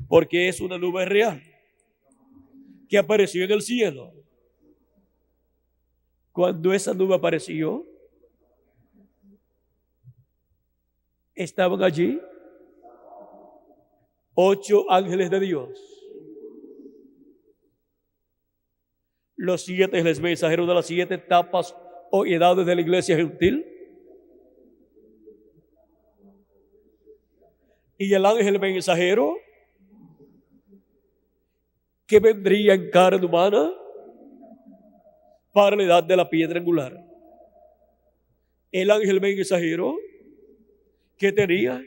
Porque es una nube real que apareció en el cielo. Cuando esa nube apareció, estaban allí 8 ángeles de Dios. Los 7 ángeles mensajeros de las 7 etapas o edades de la iglesia gentil. Y el ángel mensajero que vendría en carne humana para la edad de la piedra angular. El ángel mensajero que tenía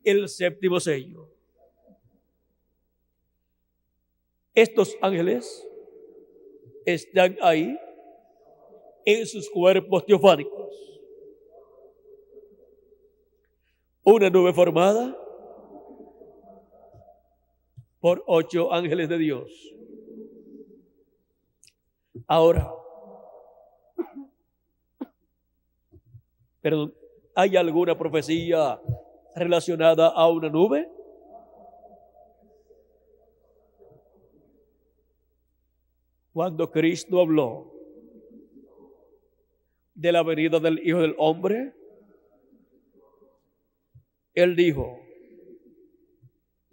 el séptimo sello. Estos ángeles están ahí en sus cuerpos teofánicos. Una nube formada por 8 ángeles de Dios. Ahora, perdón, ¿hay alguna profecía relacionada a una nube? Cuando Cristo habló de la venida del Hijo del Hombre, Él dijo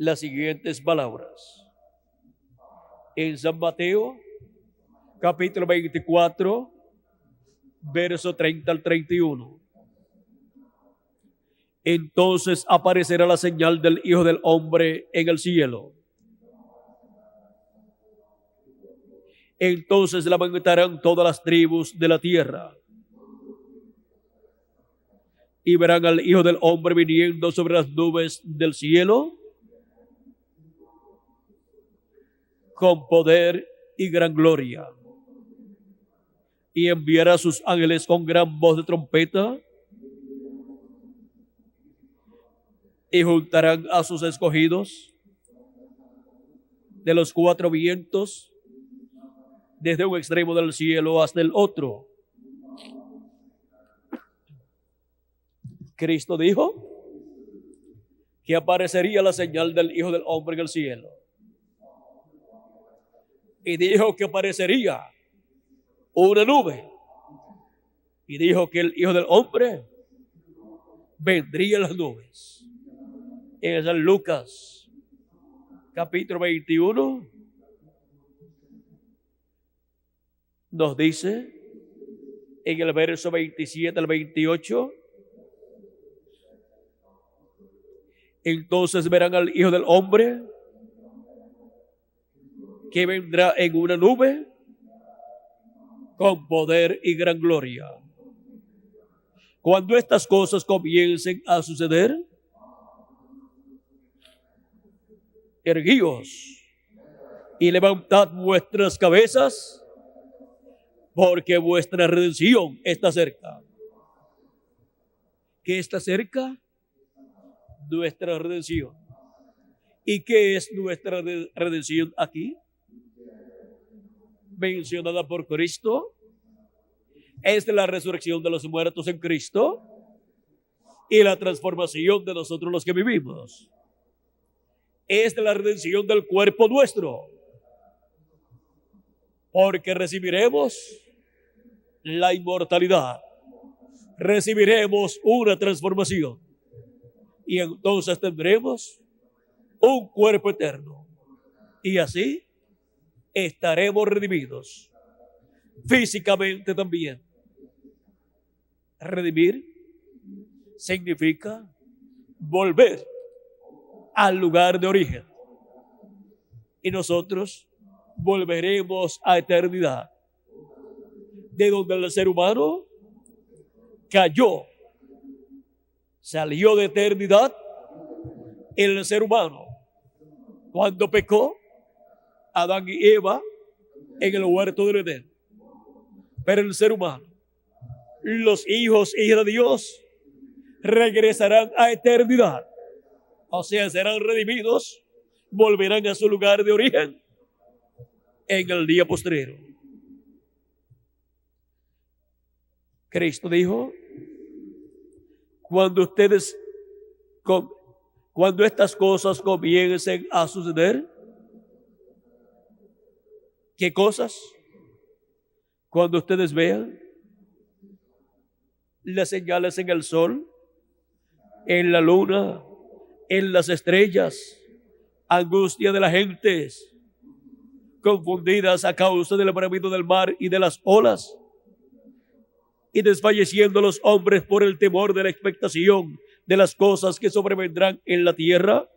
las siguientes palabras. En San Mateo, capítulo 24, verso 30 al 31. Entonces aparecerá la señal del Hijo del Hombre en el cielo. Entonces lamentarán todas las tribus de la tierra y verán al Hijo del Hombre viniendo sobre las nubes del cielo con poder y gran gloria. Y enviará a sus ángeles con gran voz de trompeta y juntarán a sus escogidos de los 4 vientos, desde un extremo del cielo hasta el otro. Cristo dijo que aparecería la señal del Hijo del Hombre en el cielo. Y dijo que aparecería una nube. Y dijo que el Hijo del Hombre vendría en las nubes. En San Lucas, capítulo 21, nos dice en el verso 27 al 28, entonces verán al Hijo del Hombre que vendrá en una nube con poder y gran gloria. Cuando estas cosas comiencen a suceder, erguíos y levantad vuestras cabezas, porque vuestra redención está cerca. ¿Qué está cerca? Nuestra redención. ¿Y qué es nuestra redención aquí? Mencionada por Cristo. Es la resurrección de los muertos en Cristo y la transformación de nosotros los que vivimos. Es la redención del cuerpo nuestro, porque recibiremos la inmortalidad, recibiremos una transformación y entonces tendremos un cuerpo eterno y así estaremos redimidos físicamente también. Redimir significa volver al lugar de origen y nosotros volveremos a eternidad, de donde el ser humano cayó, salió de eternidad. El ser humano, cuando pecó, Adán y Eva en el huerto del Edén. Pero el ser humano, los hijos e hijas de Dios, regresarán a eternidad. O sea, serán redimidos, volverán a su lugar de origen en el día postrero. Cristo dijo, cuando estas cosas comiencen a suceder, ¿qué cosas? Cuando ustedes vean las señales en el sol, en la luna, en las estrellas, angustia de las gentes, confundidas a causa del bramido del mar y de las olas, y desfalleciendo los hombres por el temor de la expectación de las cosas que sobrevendrán en la tierra.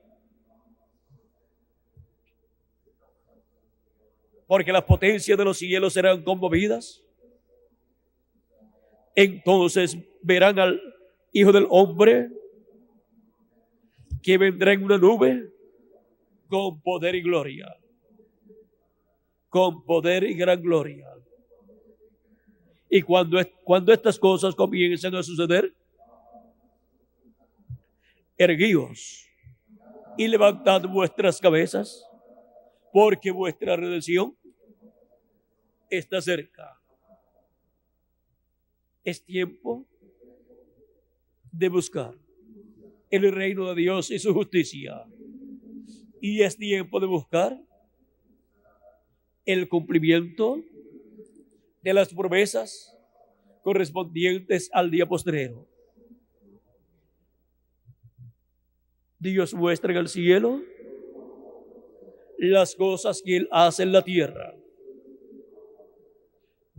porque las potencias de los cielos serán conmovidas. Entonces verán al Hijo del Hombre que vendrá en una nube con poder y gloria. Con poder y gran gloria. Y cuando estas cosas comiencen a suceder, erguíos y levantad vuestras cabezas, porque vuestra redención está cerca. Es tiempo de buscar el reino de Dios y su justicia. Y es tiempo de buscar el cumplimiento de las promesas correspondientes al día postrero. Dios muestra en el cielo las cosas que Él hace en la tierra.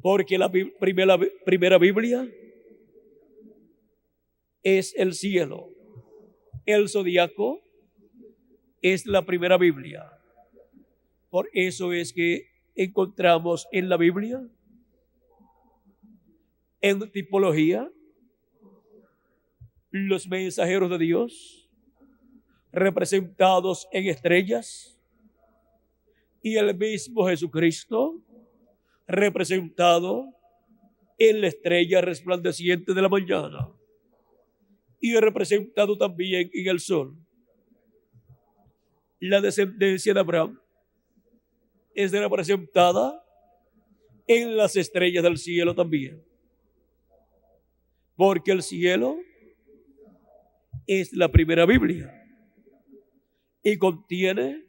Porque la primera Biblia es el cielo. El zodiaco es la primera Biblia. Por eso es que encontramos en la Biblia, en tipología, los mensajeros de Dios representados en estrellas y el mismo Jesucristo representado en la estrella resplandeciente de la mañana y representado también en el sol. La descendencia de Abraham es representada en las estrellas del cielo también, porque el cielo es la primera Biblia y contiene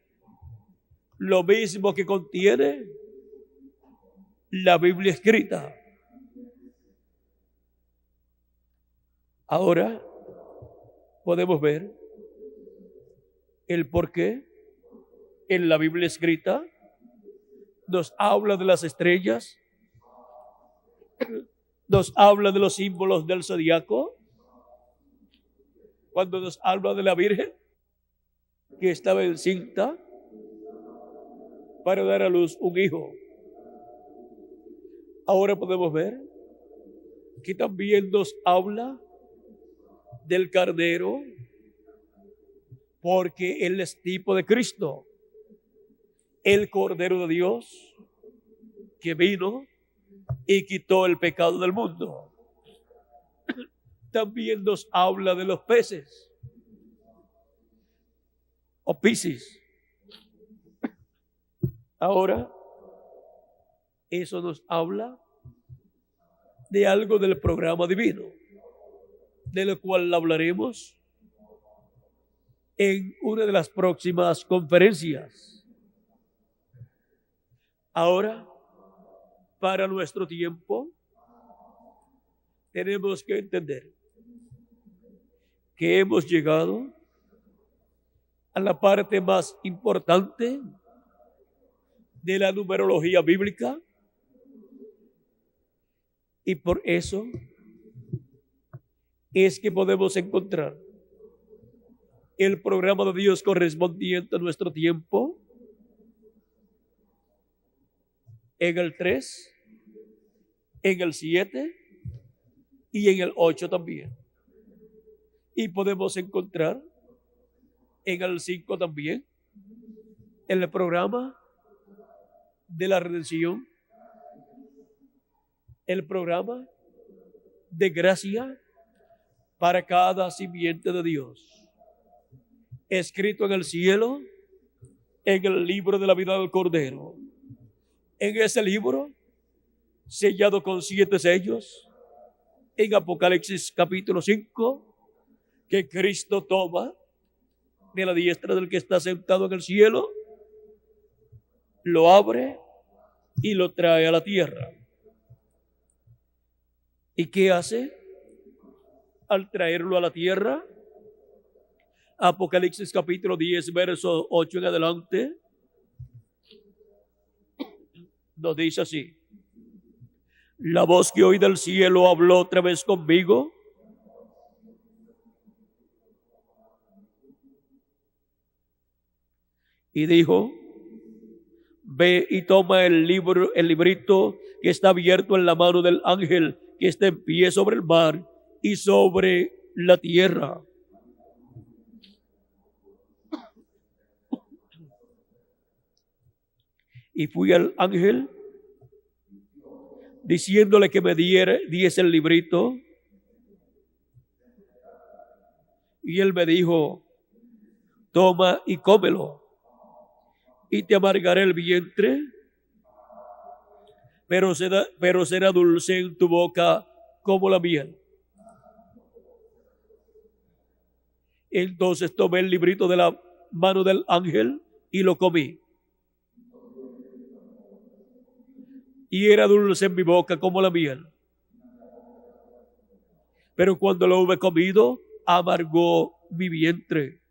lo mismo que contiene la Biblia escrita. Ahora podemos ver el por qué en la Biblia escrita nos habla de las estrellas, nos habla de los símbolos del zodiaco, cuando nos habla de la Virgen que estaba encinta para dar a luz un hijo. Ahora podemos ver que también nos habla del Cordero, porque Él es tipo de Cristo, el Cordero de Dios que vino y quitó el pecado del mundo. También nos habla de los peces o Piscis. Ahora, eso nos habla de algo del programa divino, de lo cual hablaremos en una de las próximas conferencias. Ahora, para nuestro tiempo, tenemos que entender que hemos llegado a la parte más importante de la numerología bíblica, y por eso es que podemos encontrar el programa de Dios correspondiente a nuestro tiempo en el 3, en el 7 y en el 8 también. Y podemos encontrar en el 5 también el programa de la redención, el programa de gracia para cada simiente de Dios, escrito en el cielo, en el libro de la vida del Cordero. En ese libro, sellado con 7 sellos, en Apocalipsis capítulo 5, que Cristo toma de la diestra del que está sentado en el cielo, lo abre y lo trae a la tierra. ¿Y qué hace al traerlo a la tierra? Apocalipsis capítulo 10, verso 8 en adelante, nos dice así: la voz que oí del cielo habló otra vez conmigo, y dijo: ve y toma el librito que está abierto en la mano del ángel que está en pie sobre el mar y sobre la tierra. Y fui al ángel diciéndole que me diese el librito. Y él me dijo, toma y cómelo, y te amargaré el vientre, pero será dulce en tu boca como la miel. Entonces tomé el librito de la mano del ángel y lo comí. Y era dulce en mi boca como la miel. Pero cuando lo hube comido, amargó mi vientre.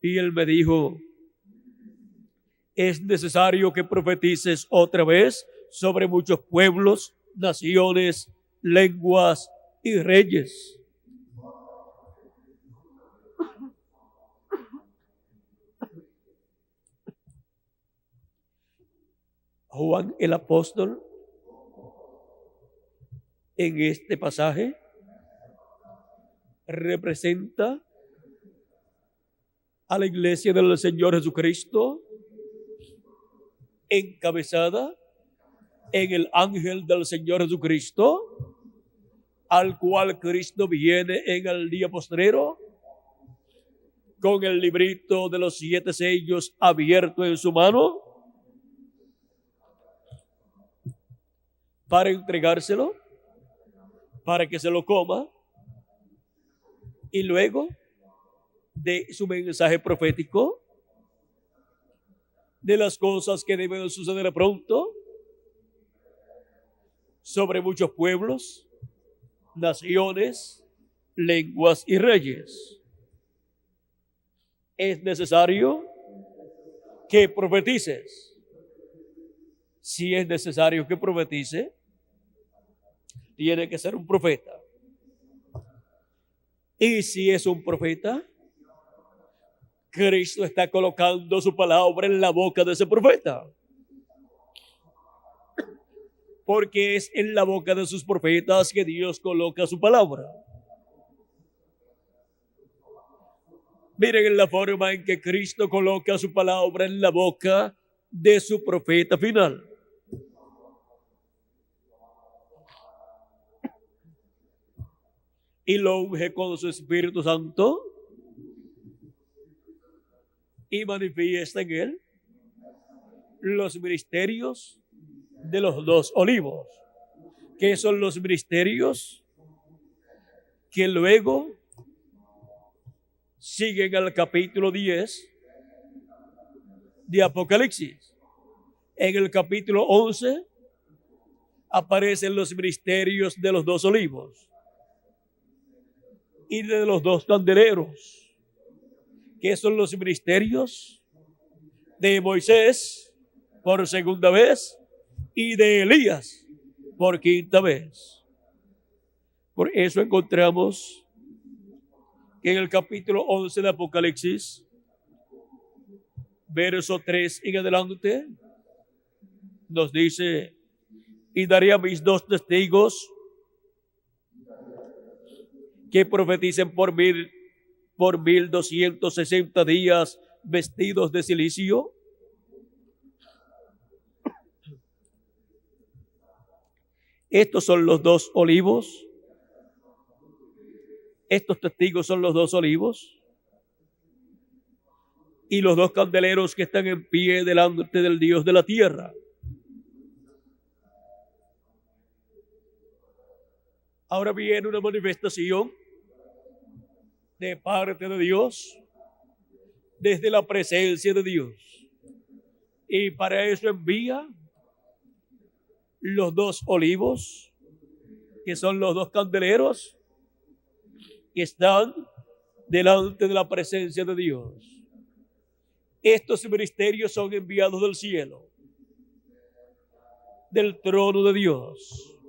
Y él me dijo, es necesario que profetices otra vez sobre muchos pueblos, naciones, lenguas y reyes. Juan el apóstol en este pasaje representa a la iglesia del Señor Jesucristo, encabezada en el ángel del Señor Jesucristo, al cual Cristo viene en el día postrero con el librito de los 7 sellos abierto en su mano para entregárselo, para que se lo coma, y luego de su mensaje profético de las cosas que deben suceder pronto sobre muchos pueblos, naciones, lenguas y reyes. Es necesario que profetices. Si es necesario que profetice, tiene que ser un profeta. Y si es un profeta, Cristo está colocando su palabra en la boca de ese profeta. Porque es en la boca de sus profetas que Dios coloca su palabra. Miren en la forma en que Cristo coloca su palabra en la boca de su profeta final. Y lo unge con su Espíritu Santo y manifiesta en él los ministerios de los 2 olivos, que son los ministerios que luego siguen al capítulo 10 de Apocalipsis. En el capítulo 11 aparecen los ministerios de los 2 olivos y de los 2 candeleros, que son los ministerios de Moisés por segunda vez y de Elías por quinta vez. Por eso encontramos que en el capítulo 11 de Apocalipsis, verso 3 en adelante, nos dice, y daré a mis 2 testigos que profeticen por 1260 días vestidos de cilicio. Estos son los 2 olivos. Estos testigos son los 2 olivos. Y los 2 candeleros que están en pie delante del Dios de la tierra. Ahora viene una manifestación de parte de Dios, desde la presencia de Dios. Y para eso envía los 2 olivos, que son los 2 candeleros, que están delante de la presencia de Dios. Estos ministerios son enviados del cielo, del trono de Dios,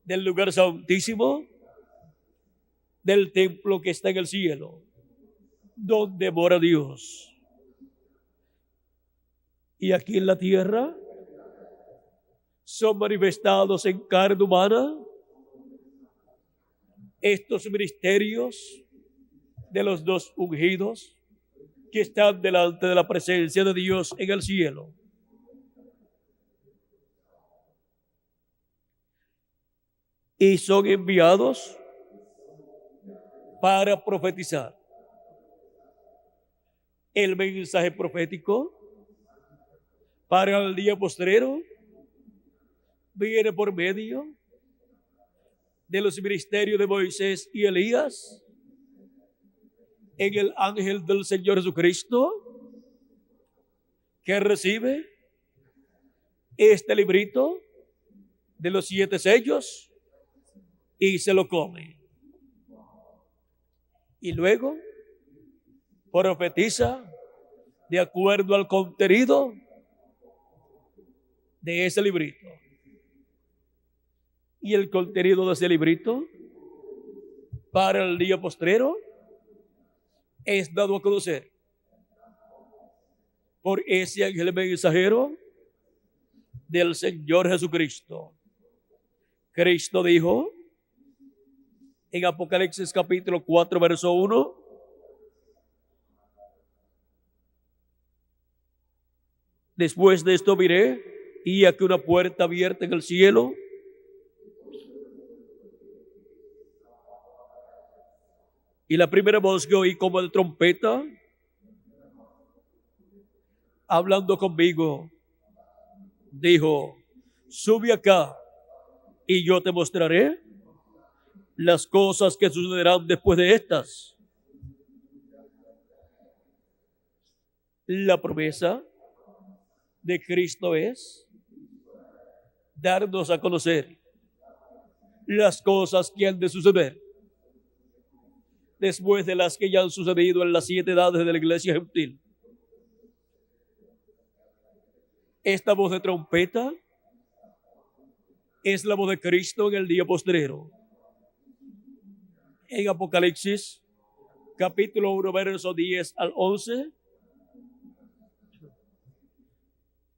del lugar santísimo, del templo que está en el cielo, donde mora Dios. y aquí en la tierra son manifestados en carne humana estos ministerios de los dos ungidos que están delante de la presencia de Dios en el cielo. Y son enviados para profetizar. El mensaje profético para el día postrero viene por medio de los ministerios de Moisés y Elías en el ángel del Señor Jesucristo, que recibe este librito de los 7 sellos y se lo come. Y luego profetiza de acuerdo al contenido de ese librito. Y el contenido de ese librito para el día postrero es dado a conocer por ese ángel mensajero del Señor Jesucristo. Cristo dijo en Apocalipsis capítulo 4, verso 1, después de esto miré, y aquí una puerta abierta en el cielo, y la primera voz que oí como de trompeta, hablando conmigo, dijo: sube acá y yo te mostraré las cosas que sucederán después de estas. La promesa de Cristo es darnos a conocer las cosas que han de suceder después de las que ya han sucedido en las 7 edades de la iglesia gentil. Esta voz de trompeta es la voz de Cristo en el día postrero. En Apocalipsis capítulo 1, verso 10 al 11,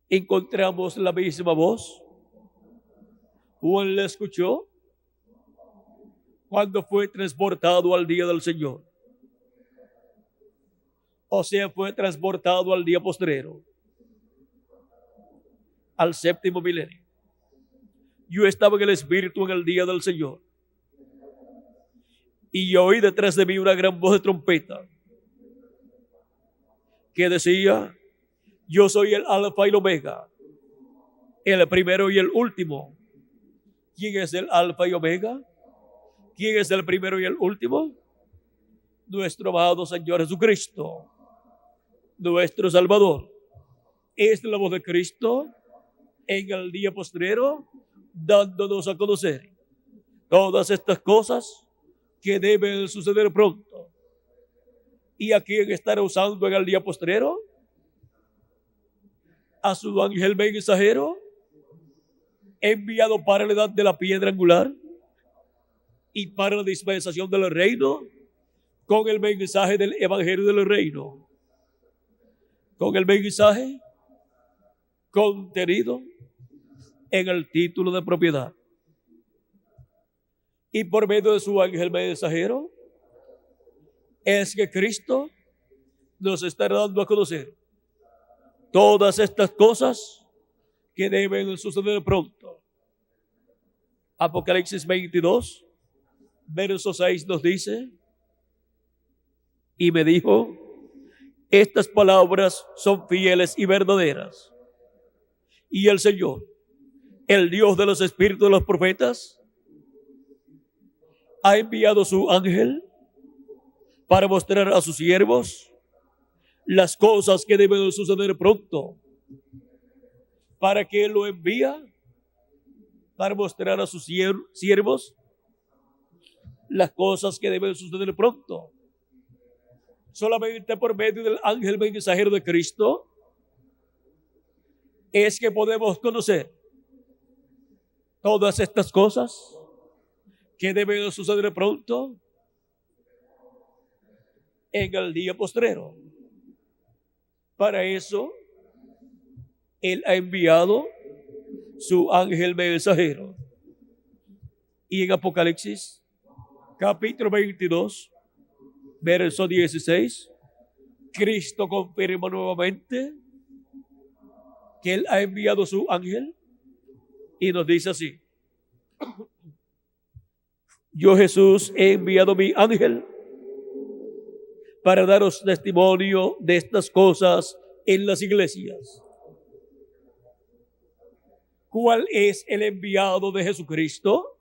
encontramos la misma voz. Juan la escuchó cuando fue transportado al día del Señor. O sea, fue transportado al día postrero, al 7º milenio. Yo estaba en el Espíritu en el día del Señor, y oí detrás de mí una gran voz de trompeta que decía: yo soy el Alfa y el Omega, el primero y el último. ¿Quién es el Alfa y Omega? ¿Quién es el primero y el último? Nuestro amado Señor Jesucristo, nuestro Salvador. Es la voz de Cristo en el día postrero, dándonos a conocer todas estas cosas que deben suceder pronto. ¿Y a quién estará usando en el día postrero? A su ángel mensajero, enviado para la edad de la piedra angular y para la dispensación del reino, con el mensaje del evangelio del reino, con el mensaje contenido en el título de propiedad. Y por medio de su ángel mensajero es que Cristo nos está dando a conocer todas estas cosas que deben suceder pronto. Apocalipsis 22, verso 6 nos dice: y me dijo, estas palabras son fieles y verdaderas. Y el Señor, el Dios de los espíritus de los profetas, ha enviado su ángel para mostrar a sus siervos las cosas que deben suceder pronto. ¿Para qué lo envía? Para mostrar a sus siervos las cosas que deben suceder pronto. Solamente por medio del ángel mensajero de Cristo es que podemos conocer todas estas cosas que deben suceder pronto en el día postrero. Para eso Él ha enviado su ángel mensajero. Y en Apocalipsis, capítulo 22, verso 16, Cristo confirma nuevamente que Él ha enviado su ángel y nos dice así: yo, Jesús, he enviado mi ángel para daros testimonio de estas cosas en las iglesias. ¿Cuál es el enviado de Jesucristo?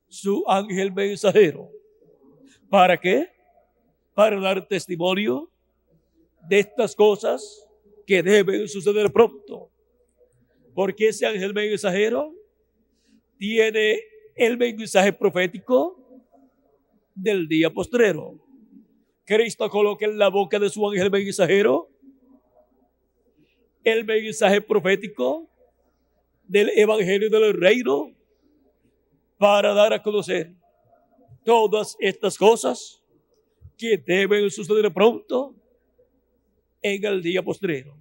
Su ángel mensajero. ¿Para qué? Para dar testimonio de estas cosas que deben suceder pronto. Porque ese ángel mensajero tiene el mensaje profético del día postrero. Cristo coloca en la boca de su ángel mensajero el mensaje profético del evangelio del reino para dar a conocer todas estas cosas que deben suceder pronto en el día postrero,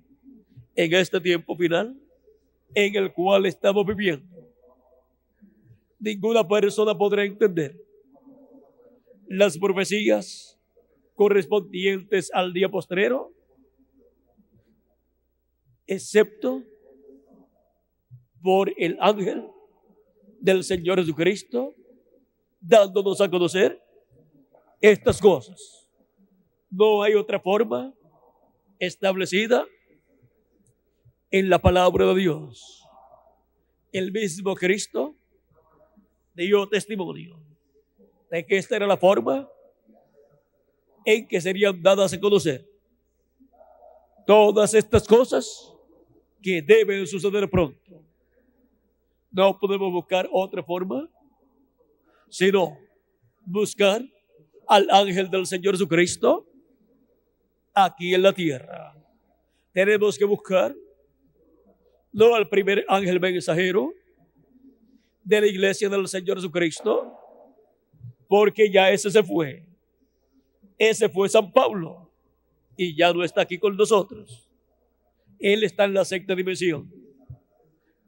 en este tiempo final en el cual estamos viviendo. Ninguna persona podrá entender las profecías correspondientes al día postrero, excepto por el ángel del Señor Jesucristo, dándonos a conocer estas cosas. No hay otra forma establecida en la palabra de Dios. El mismo Cristo dio testimonio de que esta era la forma en que serían dadas a conocer todas estas cosas que deben suceder pronto. No podemos buscar otra forma, sino buscar al ángel del Señor Jesucristo aquí en la tierra. Tenemos que buscar no al primer ángel mensajero de la iglesia del Señor Jesucristo, porque ya ese se fue. Ese fue San Pablo y ya no está aquí con nosotros. Él está en la sexta dimensión.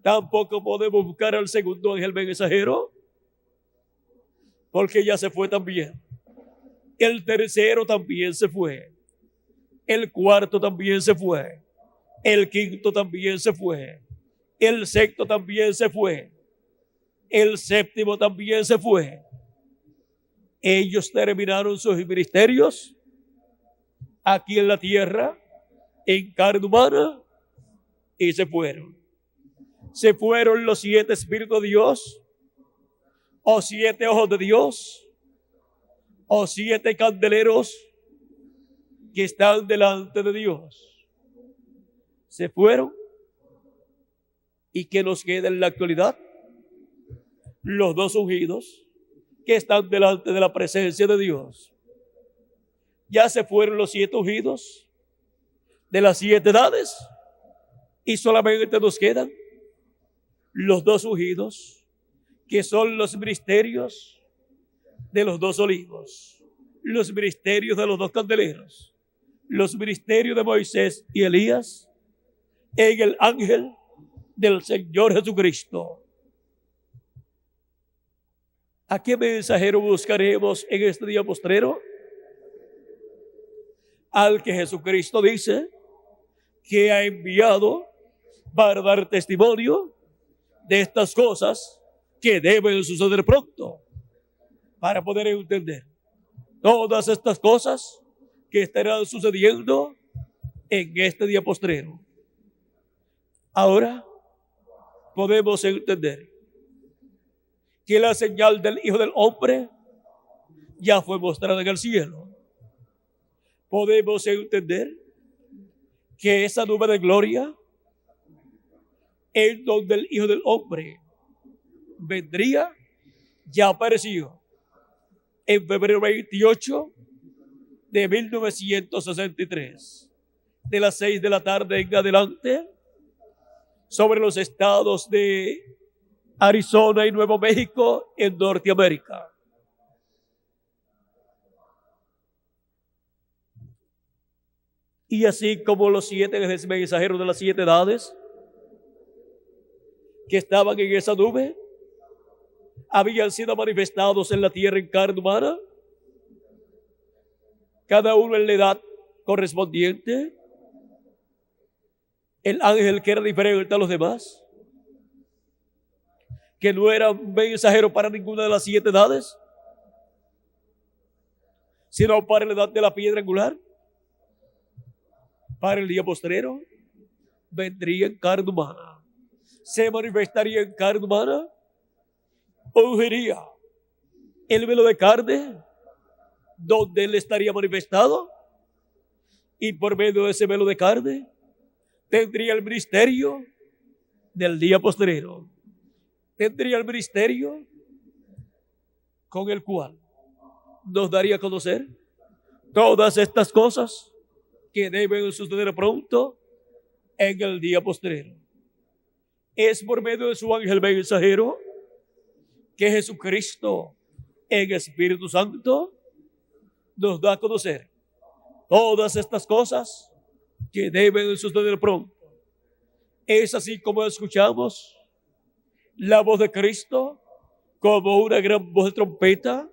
Tampoco podemos buscar al segundo ángel mensajero, porque ya se fue también. El tercero también se fue. El cuarto también se fue. El quinto también se fue. El sexto también se fue. El séptimo también se fue. Ellos terminaron sus ministerios aquí en la tierra, en carne humana, y se fueron. Se fueron los 7 espíritus de Dios, o 7 ojos de Dios, o 7 candeleros que están delante de Dios. Se fueron. ¿Y qué nos queda en la actualidad? Los 2 ungidos que están delante de la presencia de Dios. Ya se fueron los 7 ungidos de las 7 edades y solamente nos quedan los 2 ungidos que son los ministerios de los 2 olivos, los ministerios de los 2 candeleros, los ministerios de Moisés y Elías en el ángel del Señor Jesucristo. ¿A qué mensajero buscaremos en este día postrero? Al que Jesucristo dice que ha enviado para dar testimonio de estas cosas que deben suceder pronto, para poder entender todas estas cosas que estarán sucediendo en este día postrero. Ahora podemos entender que la señal del Hijo del Hombre ya fue mostrada en el cielo. Podemos entender que esa nube de gloria en donde el Hijo del Hombre vendría ya apareció en febrero 28 de 1963, de las 6 de la tarde en adelante, sobre los estados de Arizona y Nuevo México en Norteamérica. Y así como los 7 mensajeros de las 7 edades que estaban en esa nube habían sido manifestados en la tierra en carne humana, cada uno en la edad correspondiente, el ángel que era diferente a los demás, que no era un mensajero para ninguna de las 7 edades, sino para la edad de la piedra angular, para el día postrero, vendría en carne humana, se manifestaría en carne humana, ungiría el velo de carne donde él estaría manifestado, y por medio de ese velo de carne tendría el ministerio del día postrero, tendría el ministerio con el cual nos daría a conocer todas estas cosas que deben suceder pronto en el día postrero. Es por medio de su ángel mensajero que Jesucristo en Espíritu Santo nos da a conocer todas estas cosas que deben suceder pronto. Es así como escuchamos la voz de Cristo como una gran voz de trompeta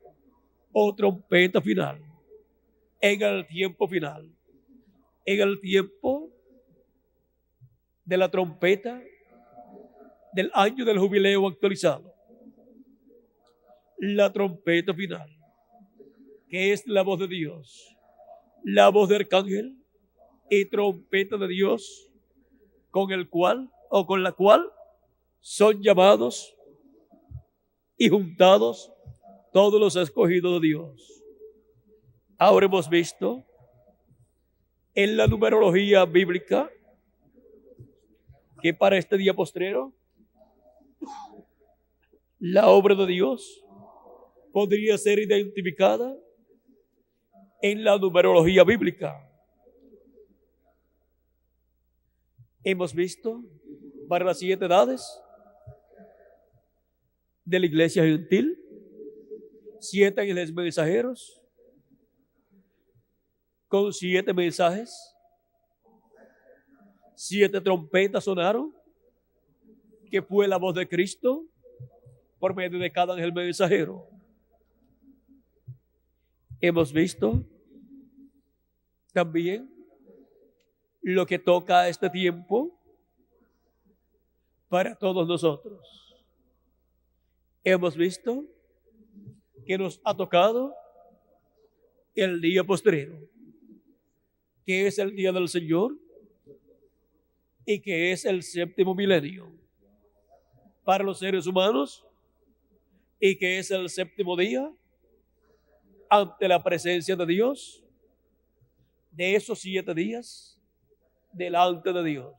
o trompeta final, en el tiempo final, en el tiempo de la trompeta del año del jubileo actualizado, la trompeta final, que es la voz de Dios, la voz de arcángel y trompeta de Dios, con el cual o con la cual son llamados y juntados todos los escogidos de Dios. Ahora hemos visto en la numerología bíblica que para este día postrero la obra de Dios podría ser identificada en la numerología bíblica. Hemos visto para las 7 edades de la iglesia gentil, 7 ángeles mensajeros con 7 mensajes, 7 trompetas sonaron, que fue la voz de Cristo por medio de cada ángel mensajero. Hemos visto también lo que toca a este tiempo para todos nosotros. Hemos visto que nos ha tocado el día postrero, que es el día del Señor y que es el 7º milenio para los seres humanos, y que es el 7º día ante la presencia de Dios, de esos 7 días delante de Dios.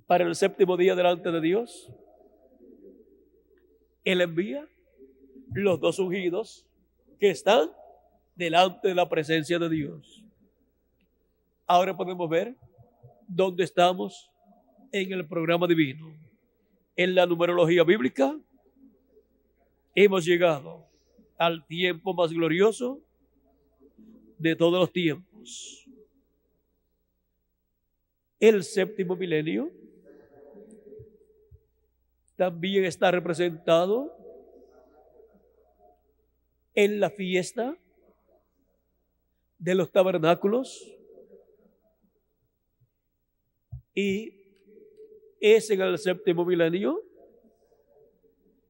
Para el 7º día delante de Dios, Él envía los 2 ungidos que están delante de la presencia de Dios. Ahora podemos ver dónde estamos en el programa divino. En la numerología bíblica hemos llegado al tiempo más glorioso de todos los tiempos. El 7º milenio también está representado en la fiesta de los tabernáculos, y es en el 7º milenio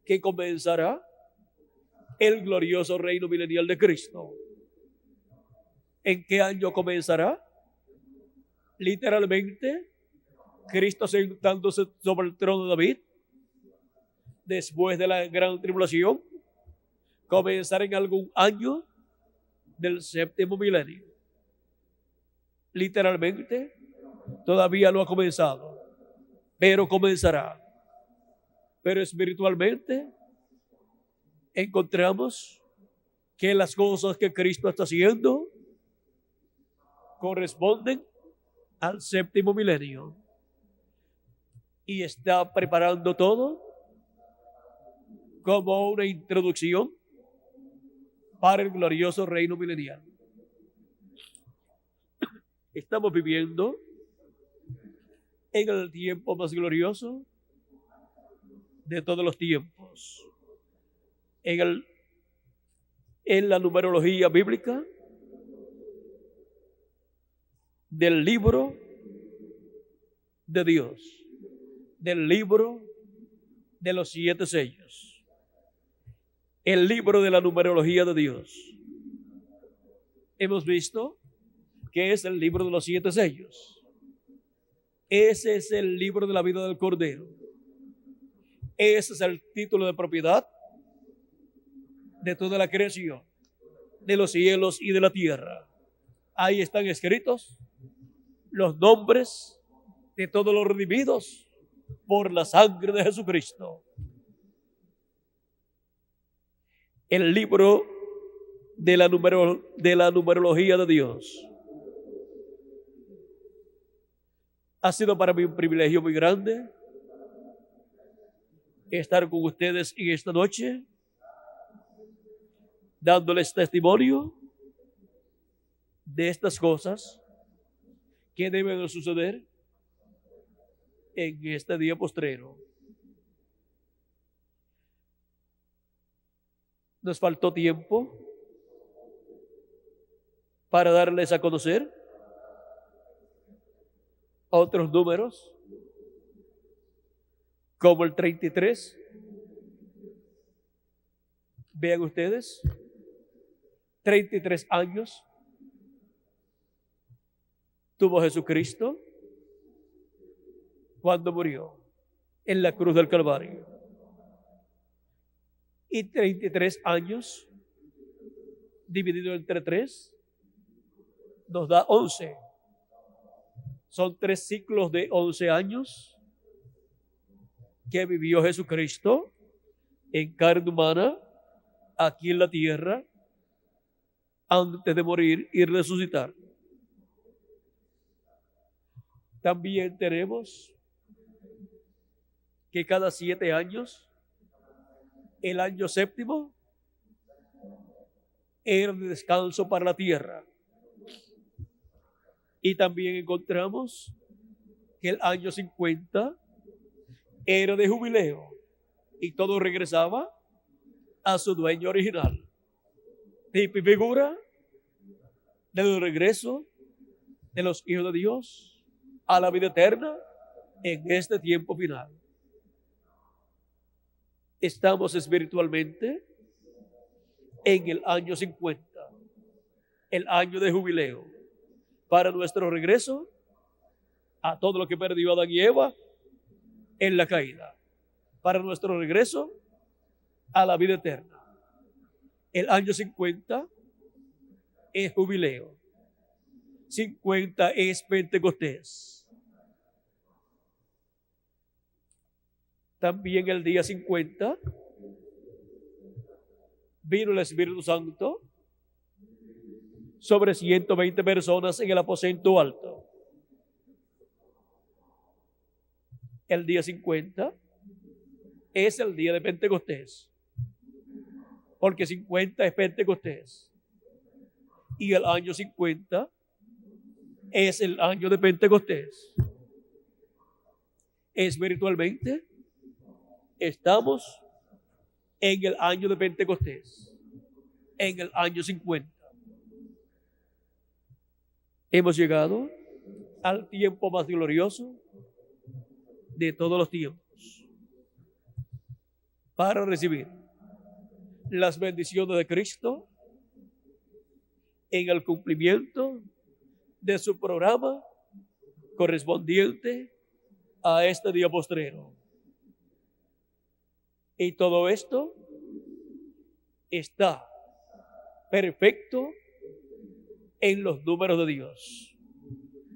que comenzará el glorioso reino milenial de Cristo. ¿En qué año comenzará? Literalmente, Cristo sentándose sobre el trono de David, después de la gran tribulación, comenzará en algún año del 7º milenio. Literalmente, todavía no ha comenzado, pero comenzará. Pero espiritualmente encontramos que las cosas que Cristo está haciendo corresponden al 7º milenio, y está preparando todo como una introducción para el glorioso reino milenial. Estamos viviendo en el tiempo más glorioso de todos los tiempos. En la numerología bíblica del libro de Dios, del libro de los 7 sellos, el libro de la numerología de Dios. Hemos visto que es el libro de los 7 sellos. Ese es el libro de la vida del Cordero. Ese es el título de propiedad de toda la creación, de los cielos y de la tierra. Ahí están escritos los nombres de todos los redimidos por la sangre de Jesucristo. El libro de la numerología de Dios. Ha sido para mí un privilegio muy grande estar con ustedes en esta noche, dándoles testimonio de estas cosas que deben suceder en este día postrero. Nos faltó tiempo para darles a conocer otros números, como el 33. Vean ustedes, 33 años tuvo Jesucristo cuando murió en la cruz del Calvario. Y 33 años dividido entre 3 nos da 11. Son 3 ciclos de 11 años que vivió Jesucristo en carne humana aquí en la tierra antes de morir y resucitar. También tenemos que cada 7 años, el año séptimo era de descanso para la tierra. Y también encontramos que el año 50 era de jubileo y todo regresaba a su dueño original. Tipo y figura del regreso de los hijos de Dios a la vida eterna en este tiempo final. Estamos espiritualmente en el año 50, el año de jubileo, para nuestro regreso a todo lo que perdió Adán y Eva en la caída, para nuestro regreso a la vida eterna. El año 50 es jubileo, 50 es Pentecostés. También el día 50 vino el Espíritu Santo sobre 120 personas en el aposento alto. El día 50 es el día de Pentecostés, porque 50 es Pentecostés y el año 50 es el año de Pentecostés. Espiritualmente estamos en el año de Pentecostés, en el año 50. Hemos llegado al tiempo más glorioso de todos los tiempos para recibir las bendiciones de Cristo en el cumplimiento de su programa correspondiente a este día postrero. Y todo esto está perfecto en los números de Dios,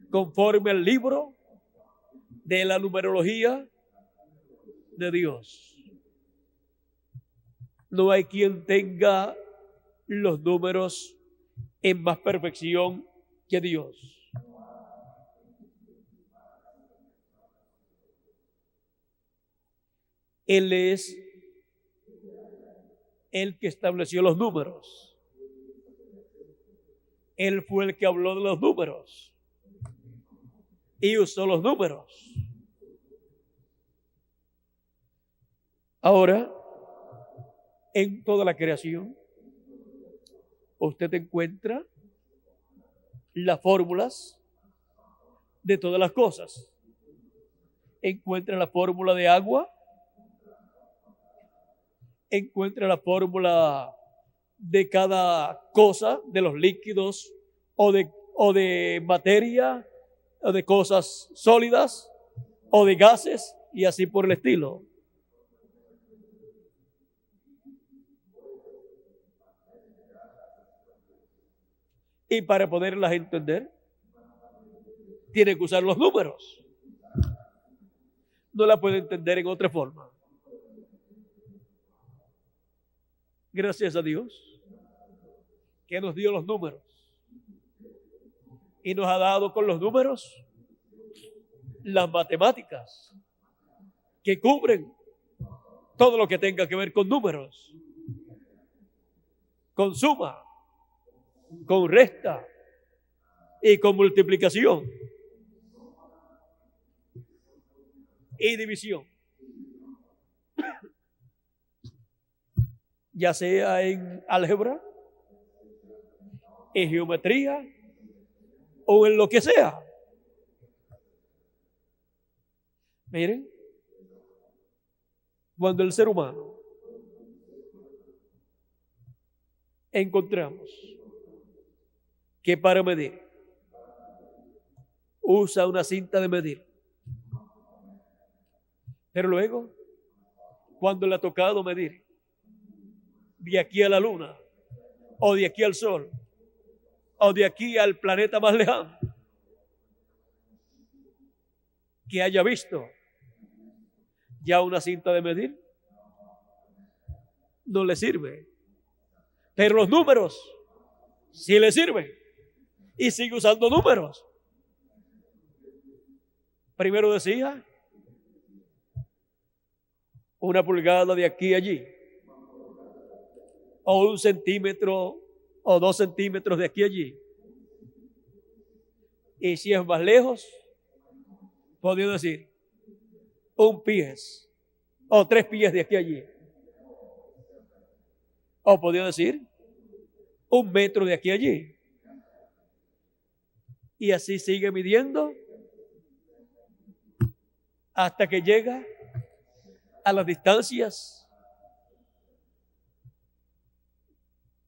conforme al libro de la numerología de Dios. No hay quien tenga los números en más perfección que Dios. Él es el que estableció los números Él fue el que habló de los números y usó los números. Ahora, en toda la creación, usted encuentra las fórmulas de todas las cosas. Encuentra la fórmula de agua, encuentra la fórmula de cada cosa, de los líquidos o de materia, o de cosas sólidas, o de gases, y así por el estilo. Y para poderlas entender, tiene que usar los números. No la puede entender en otra forma. Gracias a Dios que nos dio los números y nos ha dado con los números las matemáticas que cubren todo lo que tenga que ver con números, con suma, con resta y con multiplicación y división, ya sea en álgebra, en geometría o en lo que sea. Miren, cuando el ser humano encontramos que para medir usa una cinta de medir, pero luego, cuando le ha tocado medir de aquí a la luna, o de aquí al sol, o de aquí al planeta más lejano, que haya visto ya una cinta de medir, no le sirve. Pero los números sí le sirven y sigue usando números. Primero decía una pulgada de aquí a allí, o 1 centímetro o 2 centímetros de aquí a allí. Y si es más lejos, podría decir 1 pies o 3 pies de aquí a allí. O podría decir 1 metro de aquí a allí. Y así sigue midiendo hasta que llega a las distancias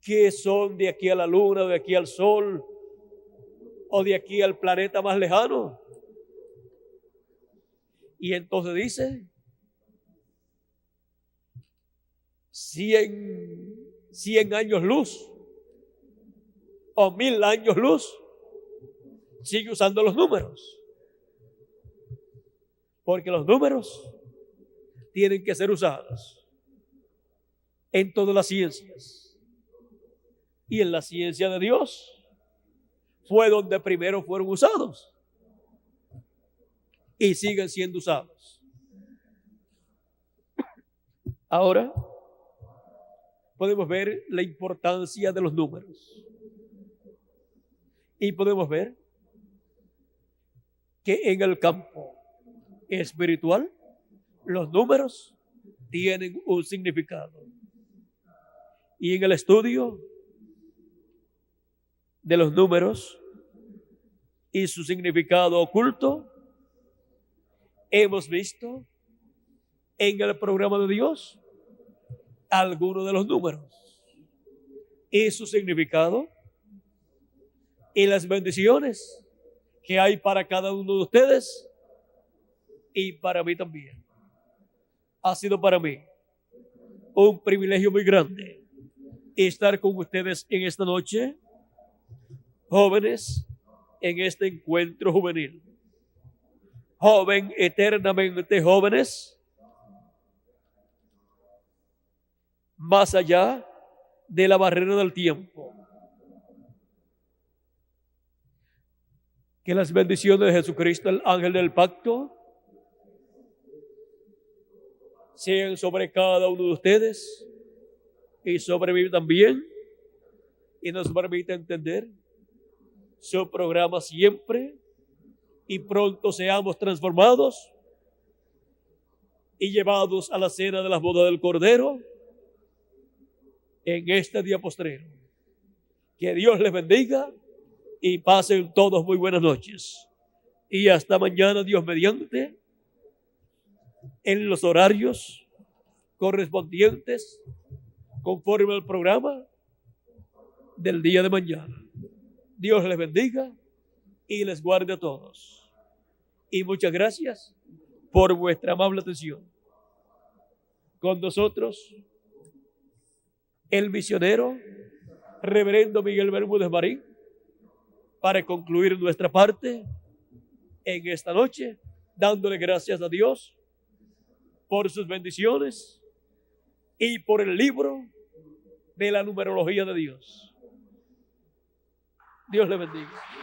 que son de aquí a la luna, de aquí al sol, o de aquí al planeta más lejano. Y entonces dice 100 años luz o 1000 años luz. Sigue usando los números, porque los números tienen que ser usados en todas las ciencias, y en la ciencia de Dios fue donde primero fueron usados y siguen siendo usados. Ahora podemos ver la importancia de los números y podemos ver que en el campo espiritual los números tienen un significado, y en el estudio de los números y su significado oculto hemos visto en el programa de Dios algunos de los números y su significado y las bendiciones que hay para cada uno de ustedes y para mí también. Ha sido para mí un privilegio muy grande estar con ustedes en esta noche, jóvenes, en este encuentro juvenil. Joven, eternamente jóvenes, más allá de la barrera del tiempo. Que las bendiciones de Jesucristo, el ángel del pacto, sean sobre cada uno de ustedes y sobre mí también, y nos permita entender su programa siempre y pronto seamos transformados y llevados a la cena de las bodas del Cordero en este día postrero. Que Dios les bendiga y pasen todos muy buenas noches. Y hasta mañana, Dios mediante, en los horarios correspondientes conforme al programa del día de mañana. Dios les bendiga y les guarde a todos. Y muchas gracias por vuestra amable atención. Con nosotros, el misionero reverendo Miguel Bermúdez Marín, para concluir nuestra parte en esta noche, dándole gracias a Dios por sus bendiciones y por el libro de la numerología de Dios. Dios le bendiga.